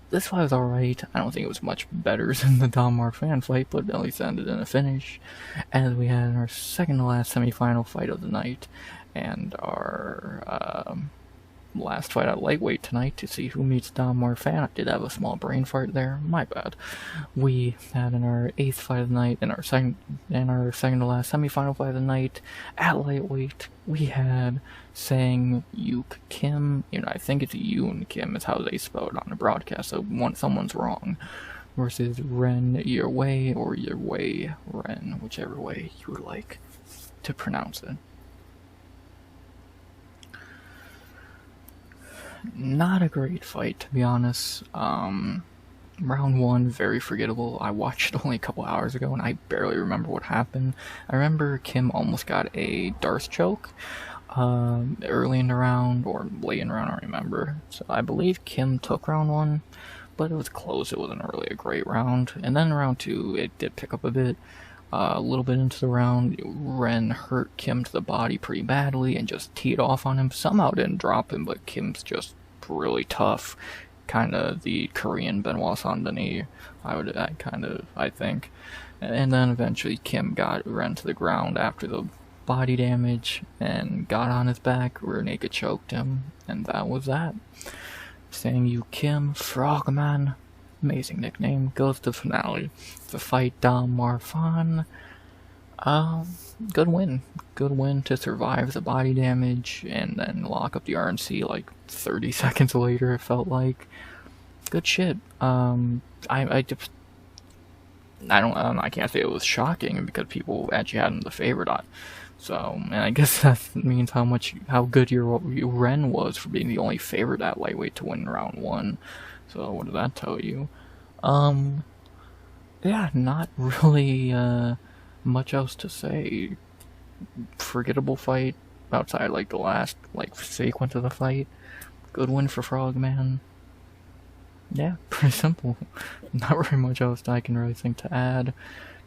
This fight was alright. I don't think it was much better than the Dom Marfan fight, but at least it ended in a finish. And we had our second to last semi-final fight of the night, and our last fight at lightweight tonight to see who meets Dom Morfan. I did have a small brain fart there. My bad. We had in our 8th fight of the night, in our second to last semifinal fight of the night at lightweight, we had Sang Yuk Kim. I think it's Yoon Kim is how they spell it on the broadcast, so someone's wrong. Versus Ren Yawei or Yawei Ren, whichever way you would like to pronounce it. Not a great fight, to be honest. Round 1, very forgettable. I watched it only a couple hours ago and I barely remember what happened. I remember Kim almost got a Darce choke early in the round, or late in the round, I don't remember. So I believe Kim took round 1, but it was close. It wasn't really a great round. And then round 2, it did pick up a bit. A little bit into the round, Ren hurt Kim to the body pretty badly and just teed off on him. Somehow didn't drop him, but Kim's just really tough. Kind of the Korean Benoit Saint-Denis, I think. And then eventually Kim got Ren to the ground after the body damage and got on his back, rear naked choked him, and that was that. Sang Yu Kim, Frogman, amazing nickname, goes to the finale. The fight Dom Morfan. Good win. Good win to survive the body damage and then lock up the RNC like 30 seconds later, it felt like. Good shit. I can't say it was shocking because people actually had him the favorite on. So, and I guess that means how good your Ren was for being the only favorite at lightweight to win round 1. So what does that tell you? Yeah, not really much else to say. Forgettable fight outside like the last sequence of the fight. Good win for Frogman. Yeah, pretty simple. Not very much else I can really think to add.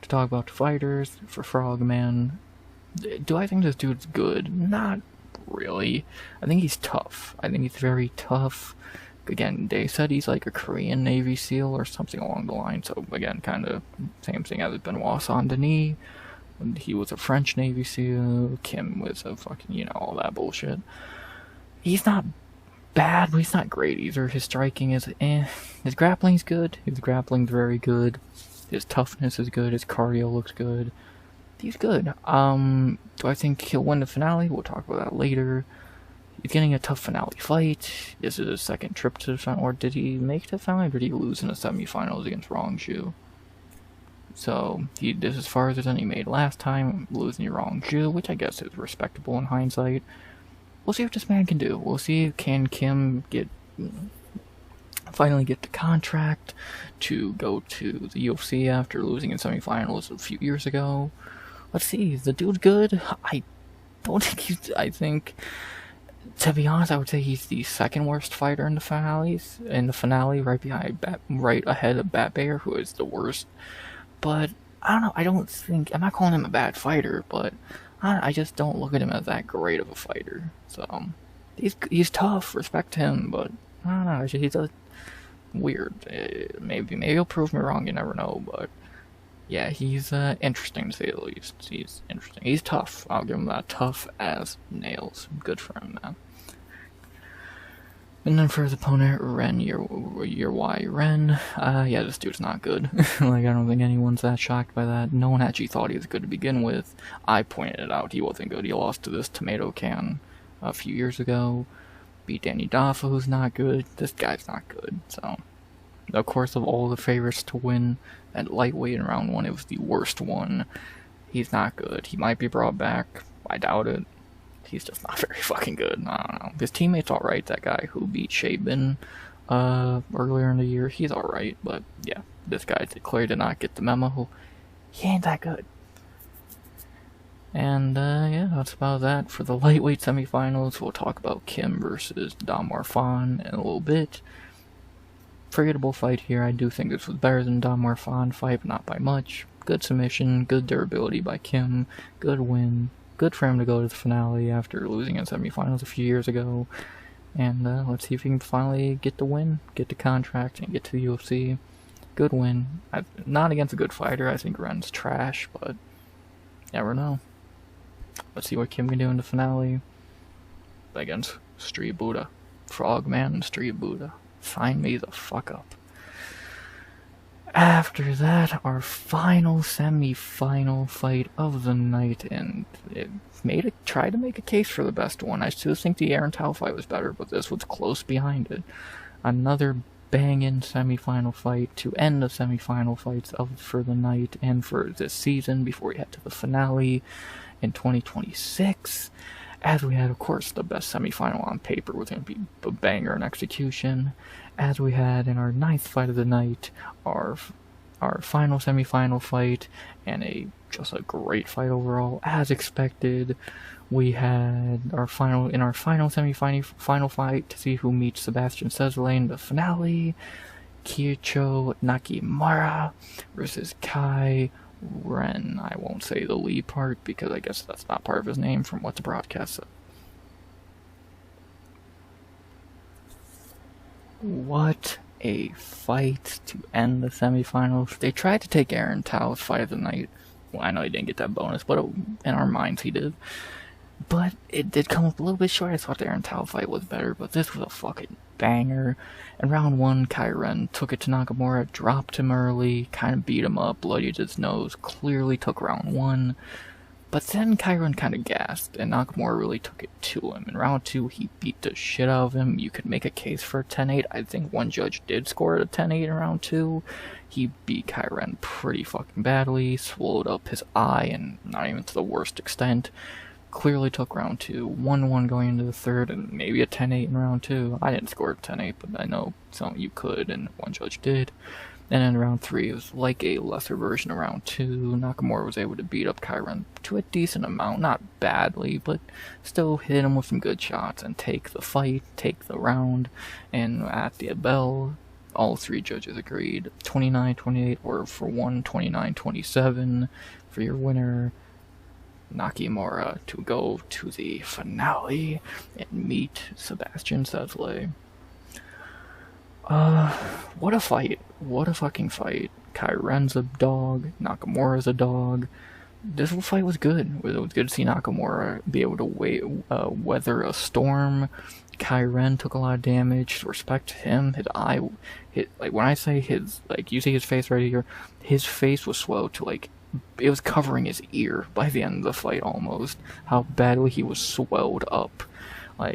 To talk about the fighters, for Frogman, do I think this dude's good? Not really. I think he's tough. I think he's very tough. Again, they said he's like a Korean Navy SEAL or something along the line, so again, kind of same thing as Benoit Saint-Denis. He was a French Navy SEAL, Kim was a fucking, all that bullshit. He's not bad, but he's not great either. His striking is His grappling's good. His grappling's very good. His toughness is good. His cardio looks good. He's good. Do I think he'll win the finale? We'll talk about that later. He's getting a tough finale fight. This is his second trip to the finale, or did he make the finale, or did he lose in the semifinals against Rongju? So, this is as far as he made last time, losing to Rongju, which I guess is respectable in hindsight. We'll see what this man can do. We'll see, can Kim finally get the contract to go to the UFC after losing in semifinals a few years ago. Let's see, is the dude good? I don't think I think, to be honest, I would say he's the second worst fighter in the finale, right ahead of Batbayar, who is the worst. But, I don't know, I'm not calling him a bad fighter, but I just don't look at him as that great of a fighter. So, he's tough, respect him, but, I don't know, he's weird. Maybe he'll prove me wrong, you never know, but yeah, he's interesting to say the least. He's interesting. He's tough. I'll give him that. Tough as nails. Good for him, man. And then for his opponent, Ren Yawei Ren. Yeah, this dude's not good. I don't think anyone's that shocked by that. No one actually thought he was good to begin with. I pointed it out. He wasn't good. He lost to this tomato can a few years ago. Beat Danny Daffa, who's not good. This guy's not good. So, of course, of all the favorites to win at lightweight in round 1, it was the worst one. He's not good. He might be brought back. I doubt it. He's just not very fucking good. I don't know. His teammate's alright. That guy who beat Shabin earlier in the year, he's alright. But yeah, this guy clearly did not get the memo. He ain't that good. And yeah, that's about that for the lightweight semifinals. We'll talk about Kim versus Dom Morfan in a little bit. Forgettable fight here. I do think this was better than Dom Morfan fight, but not by much. Good submission, good durability by Kim, good win. Good for him to go to the finale after losing in semifinals a few years ago. And let's see if he can finally get the win, get the contract, and get to the UFC. Good win. Not against a good fighter. I think Ren's trash, but never know. Let's see what Kim can do in the finale against Street Buddha. Frogman and Street Buddha. Sign me the fuck up. After that, our final semi-final fight of the night, and it tried to make a case for the best one. I still think the Aaron Tau fight was better, but this was close behind it. Another banging semi-final fight to end the semi-final fights for the night and for this season before we head to the finale in 2026. As we had, of course, the best semi-final on paper was going to be a banger in execution. As we had in our 9th fight of the night, our final semi-final fight, and just a great fight overall. As expected, we had our final semi-final fight to see who meets Sebastian Szalay in the finale. Keiichiro Nakamura versus Kaiwen. I won't say the lead part because I guess that's not part of his name from what the broadcast said. What a fight to end the semifinals. They tried to take Aaron Tau's fight of the night. Well, I know he didn't get that bonus, but in our minds he did. But it did come up a little bit short. I thought the Aaron Tau fight was better, but this was a fucking banger. In round 1, Kaiwen took it to Nakamura, dropped him early, kind of beat him up, bloodied his nose, clearly took round 1. But then Kaiwen kind of gassed, and Nakamura really took it to him. In round 2, he beat the shit out of him. You could make a case for a 10-8. I think one judge did score a 10-8 in round 2. He beat Kaiwen pretty fucking badly, swallowed up his eye, and not even to the worst extent. Clearly took round 2, 1-1 going into the 3rd, and maybe a 10-8 in round 2. I didn't score a 10-8, but I know some of you could, and one judge did. And in round 3, it was like a lesser version of round 2. Nakamura was able to beat up Kaiwen to a decent amount, not badly, but still hit him with some good shots and take the fight, take the round. And at the bell, all 3 judges agreed. 29-28, or for one, 29-27 for your winner, Nakamura, to go to the finale and meet Sebastian Szalay. What a fight. What a fucking fight. Kaiwen's a dog. Nakamura's a dog. This fight was good. It was good to see Nakamura be able to weather a storm. Kaiwen took a lot of damage. Respect to him. His eye, when I say his, you see his face right here, his face was swelled to, it was covering his ear by the end of the fight almost. How badly he was swelled up.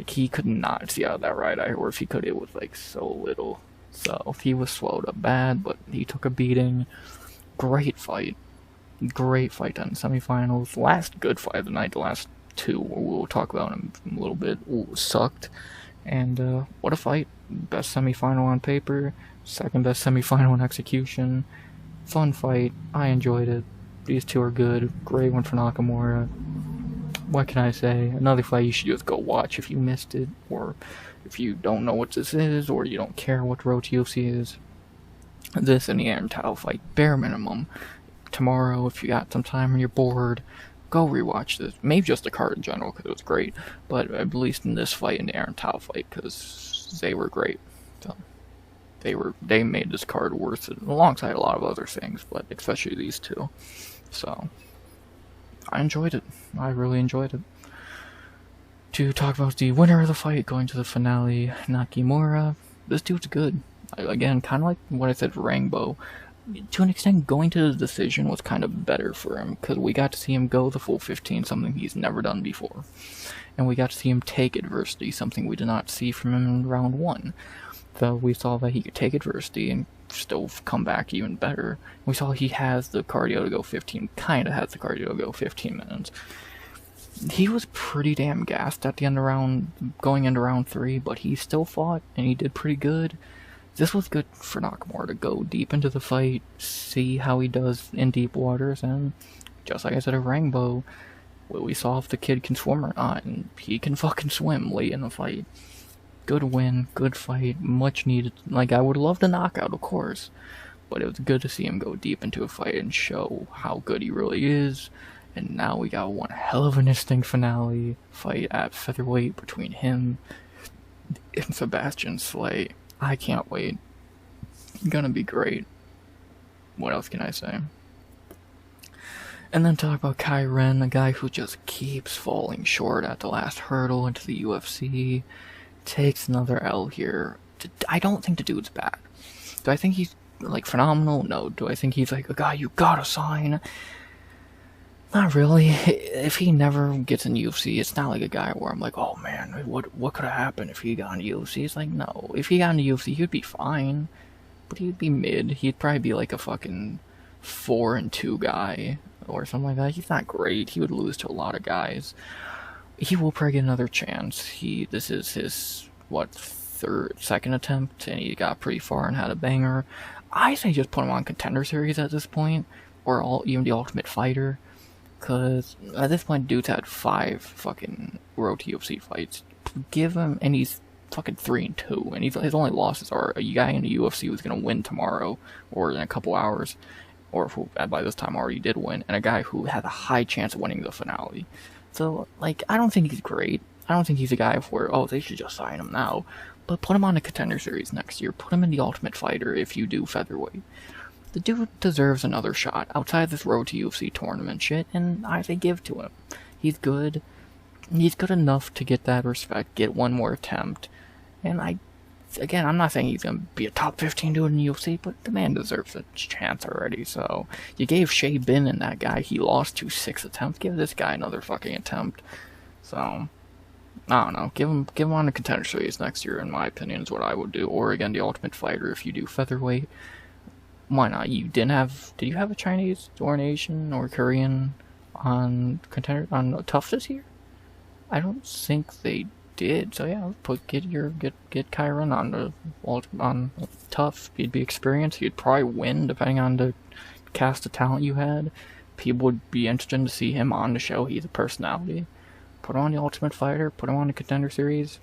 He could not see out of that right eye, or if he could, it was, so little. So, he was swelled up bad, but he took a beating. Great fight. Great fight in semifinals. Last good fight of the night, the last 2, we'll talk about in a little bit, sucked. And, what a fight. Best semifinal on paper, second best semifinal in execution. Fun fight. I enjoyed it. These 2 are good. Great one for Nakamura. What can I say? Another fight you should just go watch if you missed it, or if you don't know what this is, or you don't care what Road to UFC is. This and the Aaron Tau fight, bare minimum. Tomorrow, if you got some time and you're bored, go rewatch this. Maybe just the card in general, because it was great, but at least in this fight and the Aaron Tau fight, because they were great. So, they made this card worth it, alongside a lot of other things, but especially these 2. So, I enjoyed it. I really enjoyed it. To talk about the winner of the fight, going to the finale, Nakamura. This dude's good. Again, kind of like what I said for Rainbow. To an extent, going to the decision was kind of better for him, because we got to see him go the full 15, something he's never done before. And we got to see him take adversity, something we did not see from him in round 1. So we saw that he could take adversity and still come back even better. We saw he has the cardio to go 15, kind of has the cardio to go 15 minutes. He was pretty damn gassed at the end of going into round 3, but he still fought, and he did pretty good. This was good for Nakamura to go deep into the fight, see how he does in deep waters, and just like I said at Rainbow, we saw if the kid can swim or not, and he can fucking swim late in the fight. Good win, good fight, much needed. I would love the knockout, of course, but it was good to see him go deep into a fight and show how good he really is. And now we got one hell of an interesting finale fight at featherweight between him and Sebastian Szalay. I can't wait. Gonna be great. What else can I say? And then talk about Kaiwen, a guy who just keeps falling short at the last hurdle into the UFC. takes another L here. I don't think the dude's bad. Do I think he's, like, phenomenal? No. Do I think he's, like, a guy you gotta sign? Not really. If he never gets in UFC, it's not like a guy where I'm like, oh man, what could have happened if he got in UFC? It's like, no. If he got in UFC, he'd be fine. But he'd be mid. He'd probably be like a fucking 4-2 guy or something like that. He's not great. He would lose to a lot of guys. He will probably get another chance. This is his, second attempt, and he got pretty far and had a banger. I say just put him on Contender Series at this point, or even the Ultimate Fighter. Because at this point, dude's had 5 fucking Road to UFC fights. Give him, and he's fucking 3-2, and his only losses are a guy in the UFC who's gonna win tomorrow, or in a couple hours, or who by this time already did win, and a guy who had a high chance of winning the finale. So, like, I don't think he's great. I don't think he's a guy where, oh, they should just sign him now. But put him on the Contender Series next year. Put him in the Ultimate Fighter if you do featherweight. The dude deserves another shot outside this Road to UFC tournament shit, and I say give to him. He's good. He's good enough to get that respect, get one more attempt. And I'm not saying he's going to be a top 15 dude in the UFC, but the man deserves a chance already, so you gave Shea Bin and that guy he lost to 6 attempts. Give this guy another fucking attempt. So, I don't know. Give him on the Contender Series next year, in my opinion, is what I would do. Or, again, the Ultimate Fighter if you do featherweight. Why not? Did you have a Chinese or an Asian or Korean on Tough this year? I don't think they did. So yeah, get Kaiwen on Tough. He'd be experienced. He'd probably win depending on the cast of talent you had. People would be interested to see him on the show. He's a personality. Put him on the Ultimate Fighter. Put him on the Contender Series.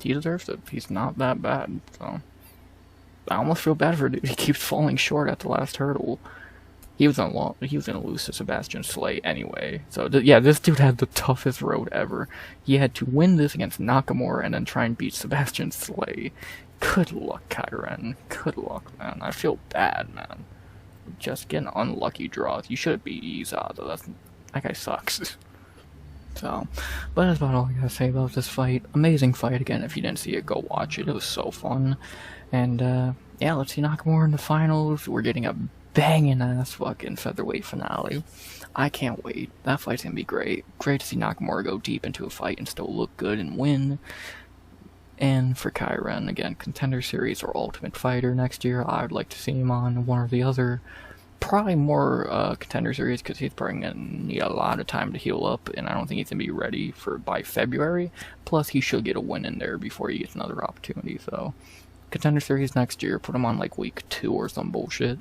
He deserves it. He's not that bad. So. I almost feel bad for him. He keeps falling short at the last hurdle. He was gonna lose to Sebastian Szalay anyway. So yeah, this dude had the toughest road ever. He had to win this against Nakamura and then try and beat Sebastian Szalay. Good luck, Kaiwen. Good luck, man. I feel bad, man. Just getting unlucky draws. You should beat Iza, though. That guy sucks. So, but that's about all I gotta say about this fight. Amazing fight again. If you didn't see it, go watch it. It was so fun. And, yeah, let's see Nakamura in the finals. We're getting a banging ass fucking featherweight finale. I can't wait. That fight's gonna be great. Great to see Nakamura go deep into a fight and still look good and win. And for Kaiwen, again, Contender Series or Ultimate Fighter next year. I would like to see him on one or the other. Probably more Contender Series because he's probably gonna need a lot of time to heal up, and I don't think he's gonna be ready by February. Plus, he should get a win in there before he gets another opportunity. So, Contender Series next year. Put him on like week 2 or some bullshit,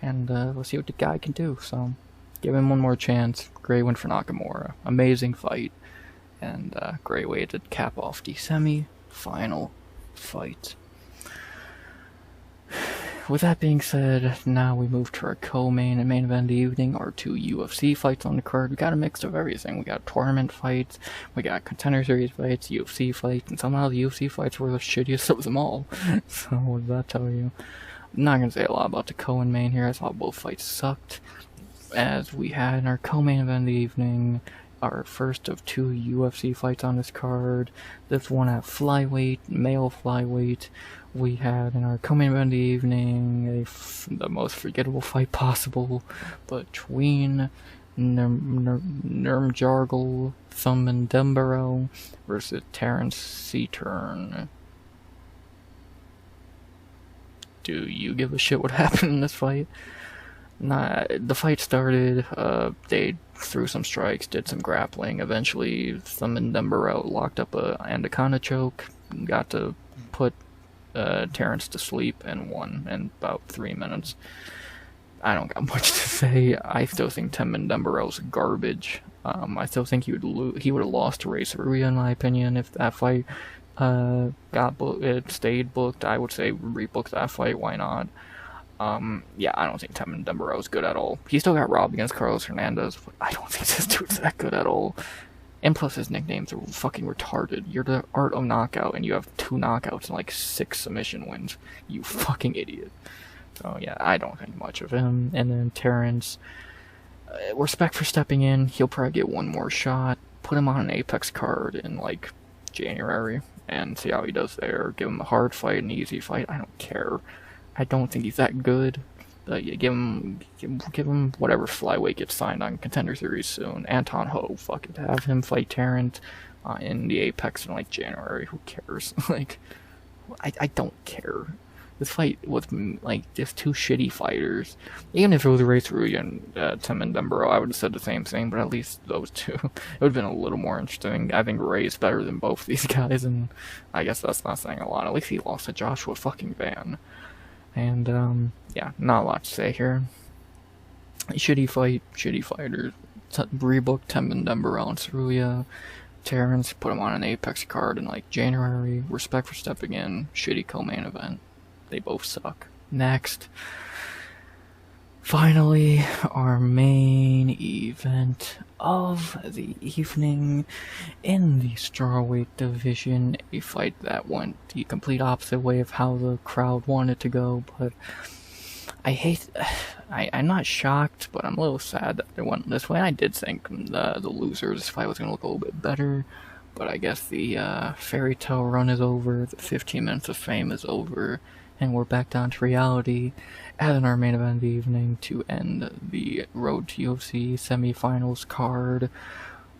and let's see what the guy can do. So, give him one more chance. Great win for Nakamura. Amazing fight, and great way to cap off the semi-final fight. With that being said, now we move to our co-main and main event of the evening, our 2 UFC fights on the card. We got a mix of everything. We got tournament fights, we got Contender Series fights, UFC fights, and somehow the UFC fights were the shittiest of them all. So what does that tell you? I'm not going to say a lot about the co and main here. I thought both fights sucked. As we had in our co-main event of the evening, our first of 2 UFC fights on this card. This one at flyweight, male flyweight. We had in our co-main event of the evening the most forgettable fight possible between Nyamjargal Tumendemberel versus Terrance Saeteurn. Do you give a shit what happened in this fight? Nah, the fight started, they threw some strikes, did some grappling. Eventually, Tumendemberel locked up a anaconda choke, got to put Terrance to sleep, and won in about 3 minutes. I don't got much to say. I still think Tumendemberel's garbage. I still think he would have lost to Ray Saruya, in my opinion, if that fight stayed booked. I would say rebook that fight. Why not? Yeah, I don't think Tumendemberel is good at all. He still got robbed against Carlos Hernandez, but I don't think this dude's that good at all. And plus his nicknames are fucking retarded. You're the Art of Knockout, and you have 2 knockouts and like 6 submission wins. You fucking idiot. So yeah, I don't think much of him. And then Terrance, respect for stepping in. He'll probably get one more shot. Put him on an Apex card in like January, and see how he does there. Give him a hard fight, an easy fight. I don't care. I don't think he's that good. Yeah, give him whatever flyweight gets signed on Contender Series soon. Anton Ho, fuck it, have him fight Terrance in the Apex in like January. Who cares? Like, I don't care. This fight was like just two shitty fighters. Even if it was Ray Cerulia and Tumendemberel, I would have said the same thing. But at least those two, it would have been a little more interesting. I think Ray is better than both these guys, and I guess that's not saying a lot. At least he lost to Joshua fucking Van. And yeah, not a lot to say here. Shitty fight, shitty fighters. Rebook Tumendemberel and Cerulia. Terrance put him on an Apex card in like January. Respect for stepping in. Shitty co-main event. They both suck. Next. Finally, our main event of the evening in the strawweight division. A fight that went the complete opposite way of how the crowd wanted to go, but I'm not shocked, but I'm a little sad that it went this way. I did think the loser of this fight was going to look a little bit better, but I guess the fairy tale run is over, the 15 minutes of fame is over, and we're back down to reality, adding our main event of the evening to end the Road to UFC semifinals card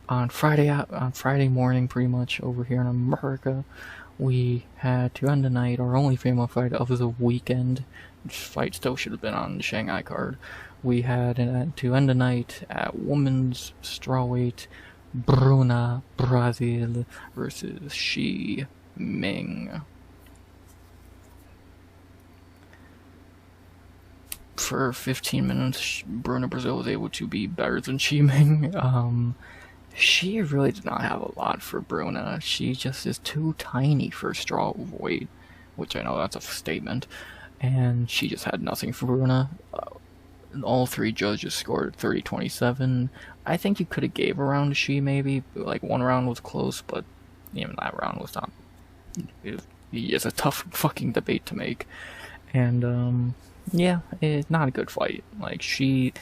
on Friday morning, pretty much over here in America. We had to end the night, our only female fight of the weekend. This fight still should have been on the Shanghai card. We had to end the night at women's strawweight, Bruna, Brasil versus Ming. For 15 minutes, Bruna Brasil was able to be better than Ming. She really did not have a lot for Bruna. She just is too tiny for strawweight, which I know that's a statement. And she just had nothing for Bruna. All three judges scored 30-27. I think you could have gave a round to she maybe. Like, one round was close, but even that round was not. It's a tough fucking debate to make. And, yeah, it's not a good fight. Like, 90%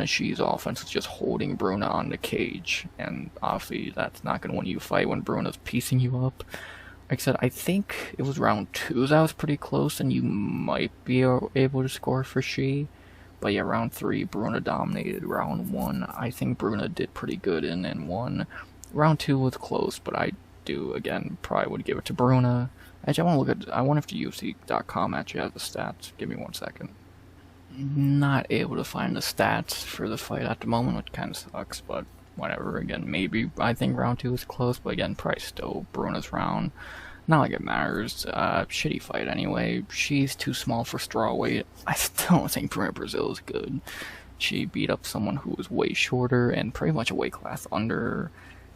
of She's offense is just holding Bruna on the cage. And obviously, that's not going to win you a fight when Bruna's piecing you up. Like I said, I think it was round 2 that was pretty close, and you might be able to score for She. But yeah, round 3, Bruna dominated. Round 1, I think Bruna did pretty good and won. Round 2 was close, but I do, again, probably would give it to Bruna. Actually, I wonder if the UFC.com actually has the stats. Give me 1 second. Not able to find the stats for the fight at the moment, which kind of sucks, but whatever. Again, maybe I think round 2 is close, but again, probably still Bruna's round. Not like it matters. Shitty fight anyway. She's too small for strawweight. I still don't think Bruna Brasil is good. She beat up someone who was way shorter and pretty much a weight class under.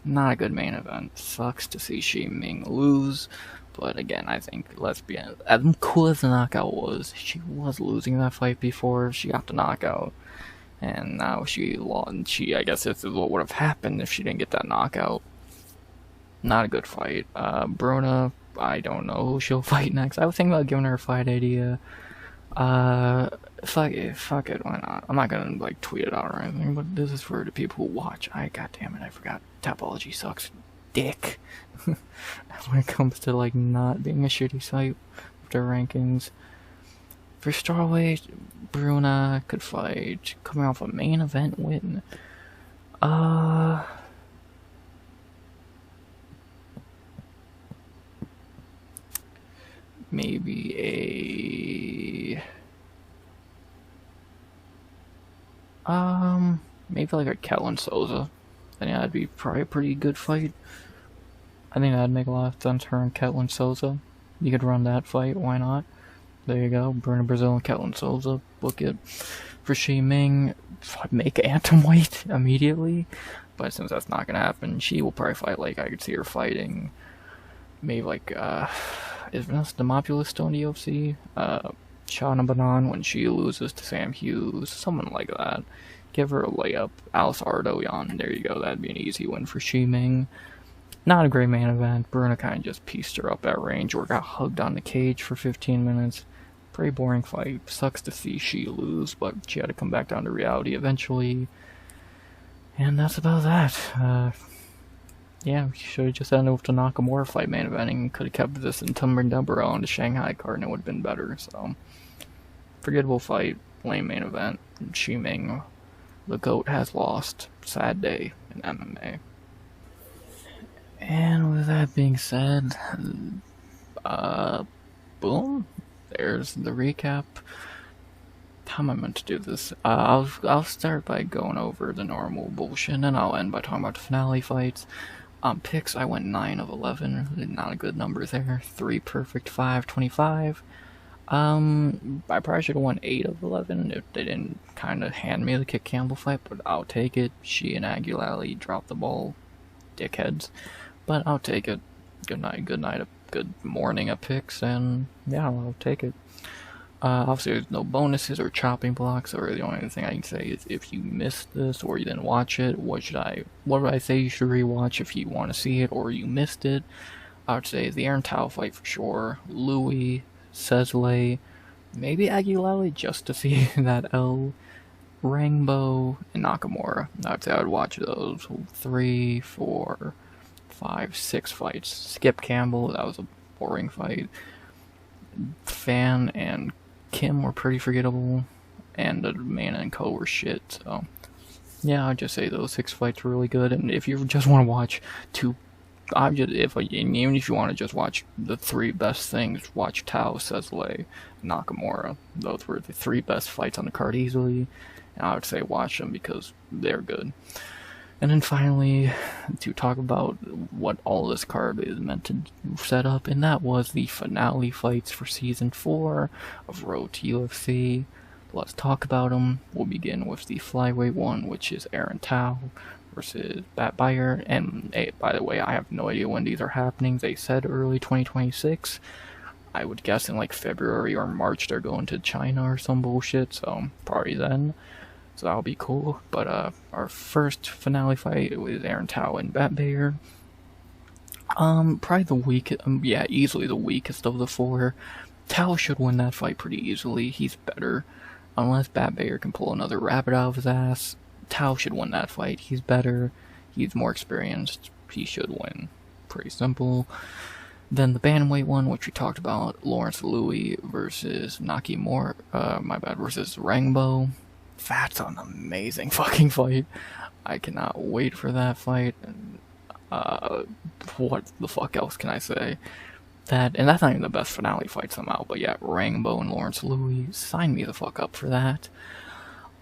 Not a good main event. Sucks to see Ming lose. But again, I think, let's be honest, as cool as the knockout was, she was losing that fight before she got the knockout. And now she lost. I guess this is what would have happened if she didn't get that knockout. Not a good fight. Bruna, I don't know who she'll fight next. I was thinking about giving her a fight idea. Fuck it, why not? I'm not gonna, like, tweet it out or anything, but this is for the people who watch. Goddammit, I forgot. Tapology sucks dick. When it comes to, like, not being a shitty site with their rankings. For strawweight, Bruna could fight, coming off a main event win. Maybe maybe like a Kellen Souza. I think that'd be probably a pretty good fight. I think that'd make a lot of sense, her and Ketlin Souza. You could run that fight, why not? There you go, Bruna Brasil and Ketlin Souza, book it. For Ming, make atomweight immediately. But since that's not gonna happen, she will probably fight, like, I could see her fighting, maybe like, is Vanessa Demopoulos still in the UFC? Shana Banan when she loses to Sam Hughes, someone like that. Give her a layup. Alice Ardoyan, there you go, that'd be an easy win for Ming. Not a great main event. Bruna kind of just pieced her up at range or got hugged on the cage for 15 minutes. Pretty boring fight. Sucks to see she lose, but she had to come back down to reality eventually. And that's about that. Yeah, we should have just ended with the Nakamura fight main eventing. Could have kept this in Tumendemberel on the Shanghai card and it would have been better, so. Forgettable fight, lame main event. Ming, the GOAT has lost. Sad day in MMA. And with that being said, boom. There's the recap. How am I meant to do this? I'll start by going over the normal bullshit, and then I'll end by talking about the finale fights. Picks, I went 9 of 11. Not a good number there. 3 perfect, 5, 25. I probably should have won 8 of 11 if they didn't kind of hand me the Kitt Campbell fight, but I'll take it. She and Agulali dropped the ball, dickheads. But I'll take it. Good night, good morning of picks, and yeah, I'll take it. Obviously, there's no bonuses or chopping blocks, or the only thing I can say is if you missed this or you didn't watch it, what would I say you should rewatch if you want to see it or you missed it? I would say the Aaron Tau fight for sure, Louis, Szalay, maybe Agulali just to see that L, Rainbow, and Nakamura. I'd say I would watch those 3, 4, 5, 6 fights. Skip Campbell, that was a boring fight. Fan and Kim were pretty forgettable, and the Man and Co were shit, so yeah, I'd just say those 6 fights were really good, and if you just want to watch even if you want to just watch the 3 best things, watch Tau, Szalay, Nakamura. Those were the 3 best fights on the card easily, and I would say watch them because they're good. And then finally, to talk about what all this card is meant to set up, and that was the finale fights for Season 4 of Road to UFC. Let's talk about them. We'll begin with the flyweight one, which is Aaron Tau versus Batbayar. And hey, by the way, I have no idea when these are happening. They said early 2026. I would guess in like February or March they're going to China or some bullshit, so probably then. So that'll be cool. But our first finale fight was Aaron Tau and Batbayar. Probably easily the weakest of the 4. Tau should win that fight pretty easily. He's better. Unless Batbayar can pull another rabbit out of his ass, Tau should win that fight. He's better. He's more experienced. He should win. Pretty simple. Then the bantamweight one, which we talked about, Lawrence Louis versus Nakamura, versus Rainbow. That's an amazing fucking fight. I cannot wait for that fight. What the fuck else can I say? And that's not even the best finale fight somehow, but yeah, Rainbow and Lawrence Louis, sign me the fuck up for that.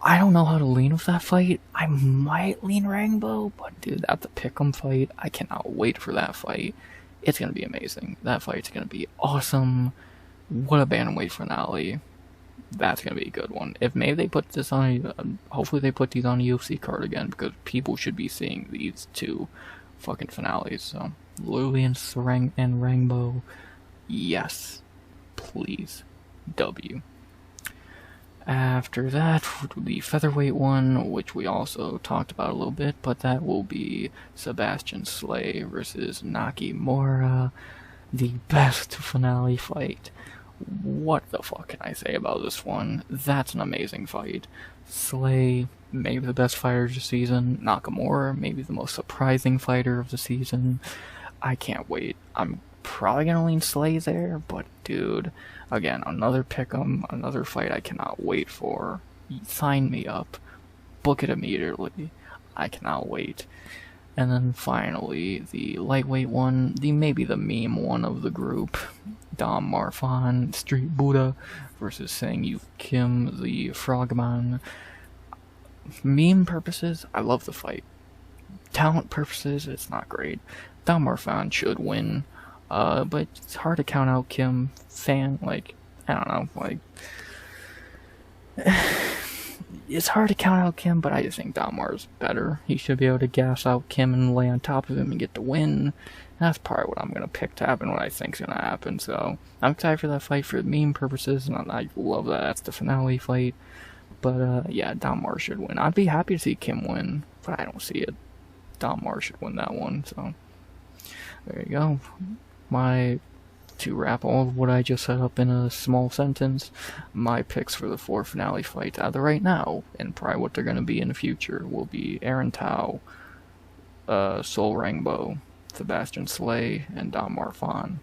I don't know how to lean with that fight. I might lean Rainbow, but dude, that's a pick'em fight. I cannot wait for that fight. It's gonna be amazing. That fight's gonna be awesome. What a bantamweight finale. That's gonna be a good one. If maybe they put this on, hopefully they put these on a UFC card again, because people should be seeing these 2 fucking finales. So Louis and Rainbow, yes, please, W. After that, the featherweight one, which we also talked about a little bit, but that will be Sebastian Szalay versus Nakamura, the best finale fight. What the fuck can I say about this one? That's an amazing fight. Szalay, maybe the best fighter of the season. Nakamura, maybe the most surprising fighter of the season. I can't wait. I'm probably gonna lean Szalay there, but dude, again, another pick'em, another fight I cannot wait for. Sign me up. Book it immediately. I cannot wait. And then finally, the lightweight one, maybe the meme one of the group, Dom Marfan, Street Buddha versus Sang Kim, the Frogman. Meme purposes, I love the fight. Talent purposes, it's not great. Dom Marfan should win, but it's hard to count out Kim. I don't know, it's hard to count out Kim, but I just think Damar's better. He should be able to gas out Kim and lay on top of him and get the win. And that's probably what I'm going to pick to happen, what I think's going to happen. So I'm excited for that fight for meme purposes, and I love that. That's the finale fight. But yeah, Damar should win. I'd be happy to see Kim win, but I don't see it. Damar should win that one. So there you go. To wrap all of what I just set up in a small sentence, my picks for the 4 finale fights either right now, and probably what they're going to be in the future, will be Aaron Tau, Szalay, Sebastian, Szalay, and Dom Marfan.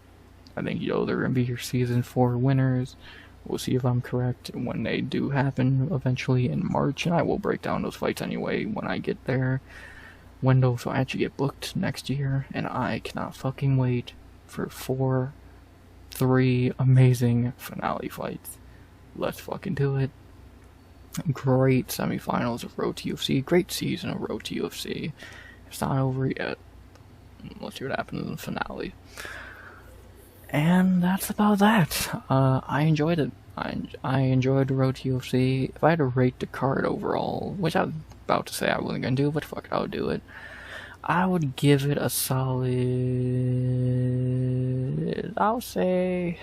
I think, they're going to be your season 4 winners. We'll see if I'm correct when they do happen eventually in March, and I will break down those fights anyway when I get there. Window, so I actually get booked next year, and I cannot fucking wait for 3 amazing finale fights. Let's fucking do it. Great semifinals of Road to UFC, great season of Road to UFC. It's not over yet. Let's see what happens in the finale. And that's about that. I enjoyed it. I enjoyed the Road to UFC. If I had to rate the card overall, which I was about to say I wasn't gonna do, but fuck it, I'll do it. I would give it a solid... I'll say...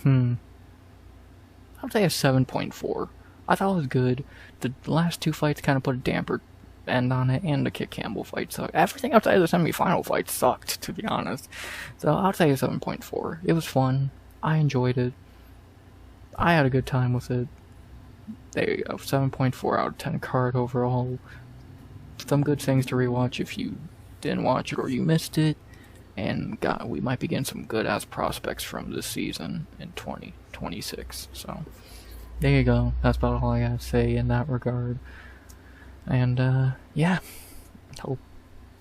I'll say a 7.4. I thought it was good. The last 2 fights kind of put a damper end on it, and the Kitt Campbell fight sucked. Everything outside of the semi-final fight sucked, to be honest. So I'll say a 7.4. It was fun. I enjoyed it. I had a good time with it. There you go. 7.4 out of 10 card overall. Some good things to rewatch if you didn't watch it or you missed it. And we might be getting some good-ass prospects from this season in 2026. So, there you go. That's about all I gotta say in that regard. And, yeah. Hope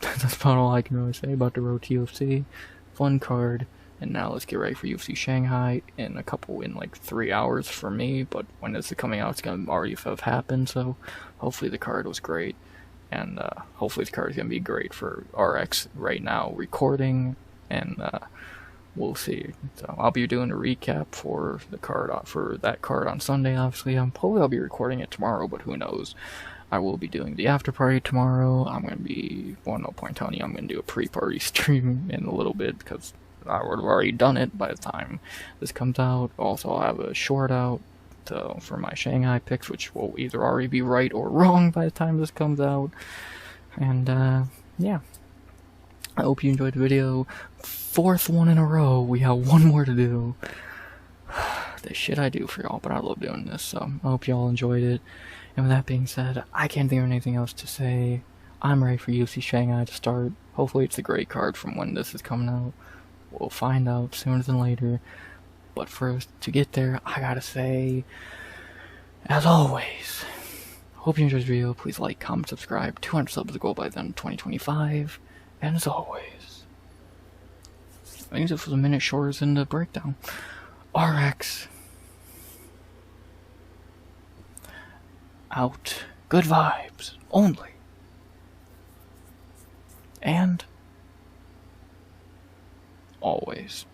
that's about all I can really say about the Road to UFC. Fun card. And now let's get ready for UFC Shanghai in like 3 hours for me. But when this is coming out, it's gonna already have happened. So, hopefully the card was great. And hopefully the card is going to be great for RX right now recording, and we'll see. So I'll be doing a recap for the card for that card on Sunday. Obviously, probably I'll be recording it tomorrow, but who knows? I will be doing the after party tomorrow. I'm going to be, well, no point telling you, I'm going to do a pre-party stream in a little bit because I would have already done it by the time this comes out. Also, I'll have a short out. So for my Shanghai picks, which will either already be right or wrong by the time this comes out. And, yeah. I hope you enjoyed the video. 4th one in a row. We have 1 more to do. The shit I do for y'all, but I love doing this, so I hope y'all enjoyed it. And with that being said, I can't think of anything else to say. I'm ready for UFC Shanghai to start. Hopefully it's a great card from when this is coming out. We'll find out sooner than later. But first, to get there, I gotta say, as always, hope you enjoyed the video. Please like, comment, subscribe. 200 subs to go by then, 2025. And as always, I think this was a minute shorter than the breakdown. RX. Out. Good vibes. Only. And always.